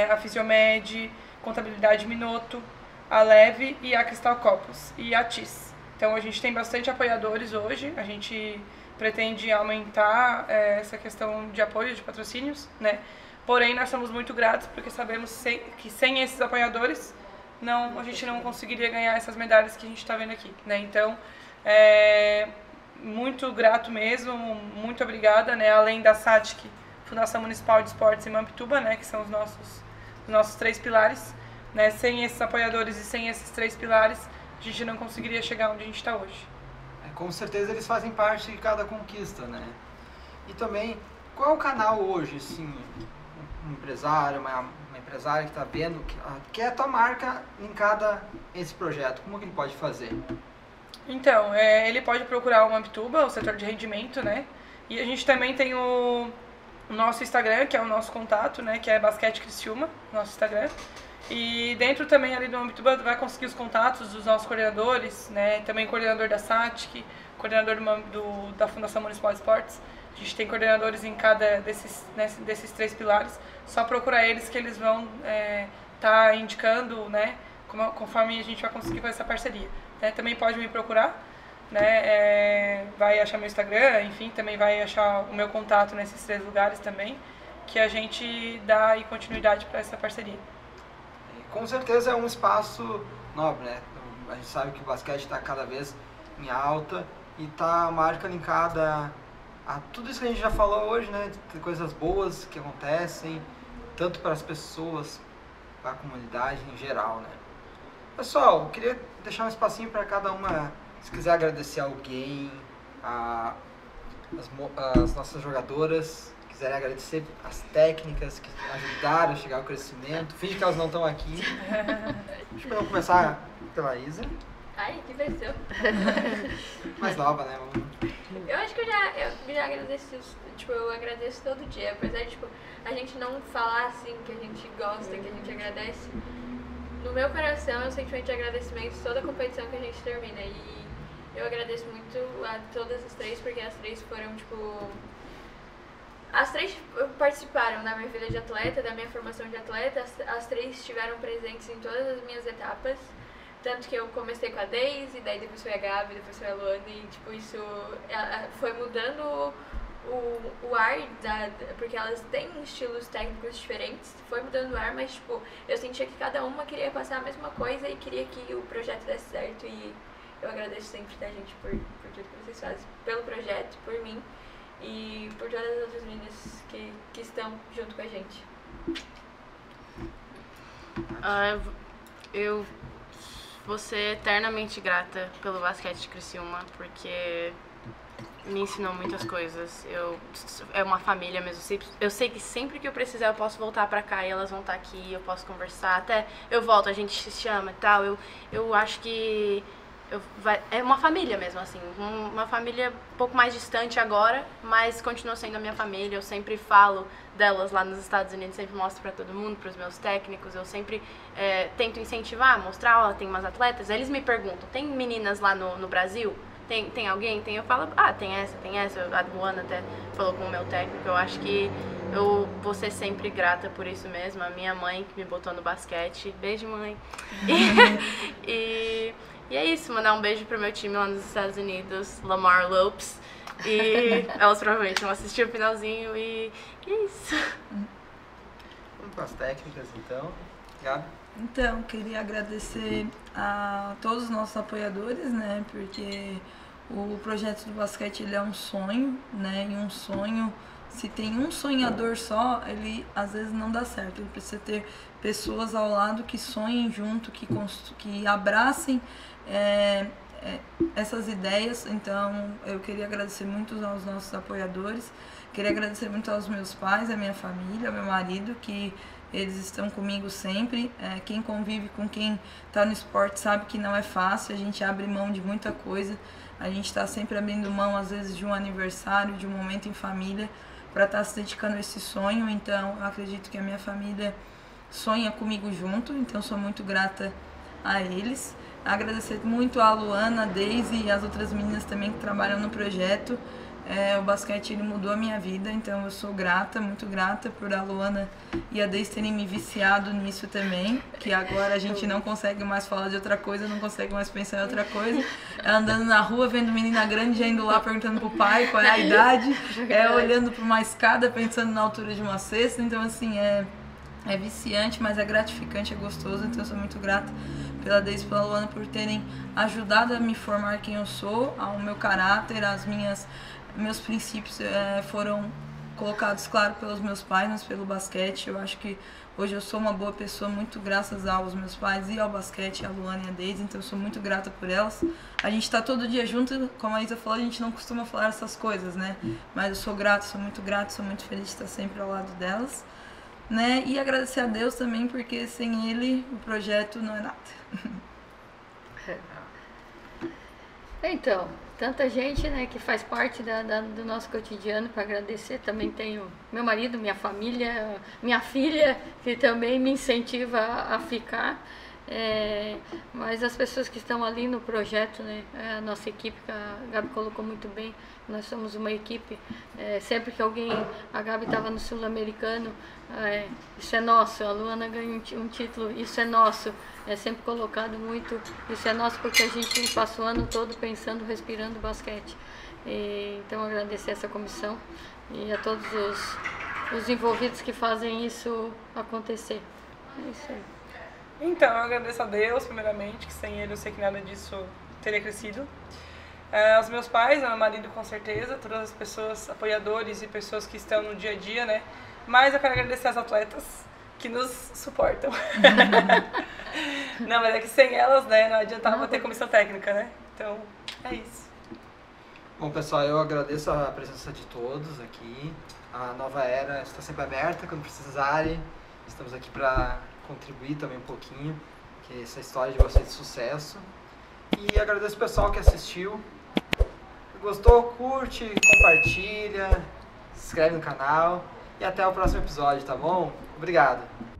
a Fisiomed, Contabilidade Minuto, a Leve e a Cristal Copos e a TIS. Então, a gente tem bastante apoiadores hoje, a gente pretende aumentar essa questão de apoio, de patrocínios, né? Porém, nós somos muito gratos porque sabemos que sem esses apoiadores a gente não conseguiria ganhar essas medalhas que a gente está vendo aqui, né? Então, muito grato mesmo, muito obrigada, né? Além da SATIC, Fundação Municipal de Esportes em Mampituba, né? Que são os nossos 3 pilares, né? Sem esses apoiadores e sem esses 3 pilares, a gente não conseguiria chegar onde a gente está hoje. Com certeza eles fazem parte de cada conquista, né? E também, qual é o canal hoje, assim, um empresário, uma empresária que está vendo, que é a tua marca linkada a esse projeto, como que ele pode fazer? Então, ele pode procurar o Mampituba, o setor de rendimento, né? E a gente também tem o nosso Instagram, que é o nosso contato, né? Que é Basquete Criciúma, nosso Instagram. E dentro também ali do Mampituba vai conseguir os contatos dos nossos coordenadores, né? Também coordenador da SATIC, coordenador da Fundação Municipal de Esportes. A gente tem coordenadores em cada desses 3 pilares. Só procurar eles que eles vão tá indicando, né? Conforme a gente vai conseguir fazer essa parceria. Né? Também pode me procurar, né? Vai achar meu Instagram, enfim, também vai achar o meu contato nesses 3 lugares também, que a gente dá aí continuidade para essa parceria. Com certeza é um espaço nobre, né? A gente sabe que o basquete está cada vez em alta e tá a marca linkada a tudo isso que a gente já falou hoje, né? De coisas boas que acontecem, tanto para as pessoas, para a comunidade em geral, né? Pessoal, eu queria deixar um espacinho para cada uma, se quiser agradecer alguém, as nossas jogadoras, quiserem agradecer as técnicas que ajudaram a chegar ao crescimento. Finge que elas não estão aqui. Acho que vamos começar pela Isa. Ai, que versão. Mais nova, né? Eu acho que eu já agradeci, tipo, eu agradeço todo dia. Apesar de, tipo, a gente não falar assim que a gente gosta, que a gente agradece. No meu coração é um sentimento de agradecimento toda a competição que a gente termina. E eu agradeço muito a todas as 3, porque as 3 foram, tipo... As 3 participaram da minha vida de atleta, da minha formação de atleta. As 3 estiveram presentes em todas as minhas etapas. Tanto que eu comecei com a Deise, daí depois foi a Gabi, depois foi a Luana. E, tipo, isso foi mudando o ar, porque elas têm estilos técnicos diferentes. Foi mudando o ar, mas, tipo, eu sentia que cada uma queria passar a mesma coisa e queria que o projeto desse certo. E eu agradeço sempre, tá, gente, por tudo que vocês fazem. Pelo projeto, por mim. E por todas as outras meninas que estão junto com a gente. Eu vou ser eternamente grata pelo basquete de Criciúma, porque me ensinou muitas coisas. É uma família mesmo. Eu sei que sempre que eu precisar eu posso voltar pra cá e elas vão estar aqui, eu posso conversar. Até eu volto, a gente se chama e tal. Eu acho que é uma família mesmo, assim, uma família um pouco mais distante agora, mas continua sendo a minha família. Eu sempre falo delas lá nos Estados Unidos, sempre mostro pra todo mundo, pros meus técnicos. Eu sempre tento incentivar, mostrar, ó, tem umas atletas. Eles me perguntam, tem meninas lá no Brasil? Tem alguém? Eu falo, tem essa. A Luana até falou com o meu técnico. Eu acho que eu vou ser sempre grata por isso mesmo. A minha mãe que me botou no basquete. Beijo, mãe. E é isso, mandar um beijo pro meu time lá nos Estados Unidos, Lamar Lopes. E elas provavelmente vão assistir o finalzinho e é isso. Vamos para as técnicas então. Gabi? Então, queria agradecer a todos os nossos apoiadores, né? Porque o projeto do basquete ele é um sonho, né? E um sonho, se tem um sonhador só, ele às vezes não dá certo. Ele precisa ter pessoas ao lado que sonhem junto, que abracem essas ideias. Então, eu queria agradecer muito aos nossos apoiadores. Queria agradecer muito aos meus pais, à minha família, ao meu marido, que eles estão comigo sempre. Quem convive com quem está no esporte sabe que não é fácil, a gente abre mão de muita coisa. A gente está sempre abrindo mão, às vezes, de um aniversário, de um momento em família, para estar se dedicando a esse sonho. Então, eu acredito que a minha família sonha comigo junto, então sou muito grata a eles. Agradecer muito a Luana, a Daisy e as outras meninas também que trabalham no projeto. O basquete ele mudou a minha vida, então eu sou grata, muito grata por a Luana e a Deise terem me viciado nisso também, que agora a gente não consegue mais falar de outra coisa, não consegue mais pensar em outra coisa. Andando na rua, vendo menina grande, já indo lá perguntando pro pai qual é a idade, olhando para uma escada, pensando na altura de uma cesta. Então assim, é viciante, mas é gratificante, é gostoso, então eu sou muito grata pela Deise e pela Luana por terem ajudado a me formar quem eu sou, ao meu caráter, meus princípios foram colocados, claro, pelos meus pais, mas pelo basquete. Eu acho que hoje eu sou uma boa pessoa, muito graças aos meus pais e ao basquete, a Luana e a Deise, então eu sou muito grata por elas. A gente tá todo dia junto, como a Isa falou, a gente não costuma falar essas coisas, né? Mas eu sou grata, sou muito feliz de estar sempre ao lado delas, né? E agradecer a Deus também, porque sem Ele o projeto não é nada. Então, tanta gente, né, que faz parte do nosso cotidiano. Para agradecer, também tenho meu marido, minha família, minha filha, que também me incentiva a ficar. Mas as pessoas que estão ali no projeto, né, a nossa equipe, que a Gabi colocou muito bem, nós somos uma equipe. Sempre que a Gabi estava no Sul-Americano, isso é nosso, a Luana ganha um título, isso é nosso. É sempre colocado muito, isso é nosso, porque a gente passa o ano todo pensando, respirando basquete. Então agradecer essa comissão e a todos os envolvidos que fazem isso acontecer. É isso aí. Então, eu agradeço a Deus, primeiramente, que sem Ele eu sei que nada disso teria crescido. Aos meus pais, ao meu marido, com certeza, todas as pessoas, apoiadores e pessoas que estão no dia a dia, né? Mas eu quero agradecer às atletas que nos suportam. Não, mas é que sem elas, né, não adiantava ter comissão técnica, né? Então, é isso. Bom, pessoal, eu agradeço a presença de todos aqui. A Nova Era está sempre aberta quando precisarem. Estamos aqui para contribuir também um pouquinho, que essa história de vocês de sucesso. E agradeço o pessoal que assistiu. Gostou? Curte, compartilha, se inscreve no canal e até o próximo episódio, tá bom? Obrigado!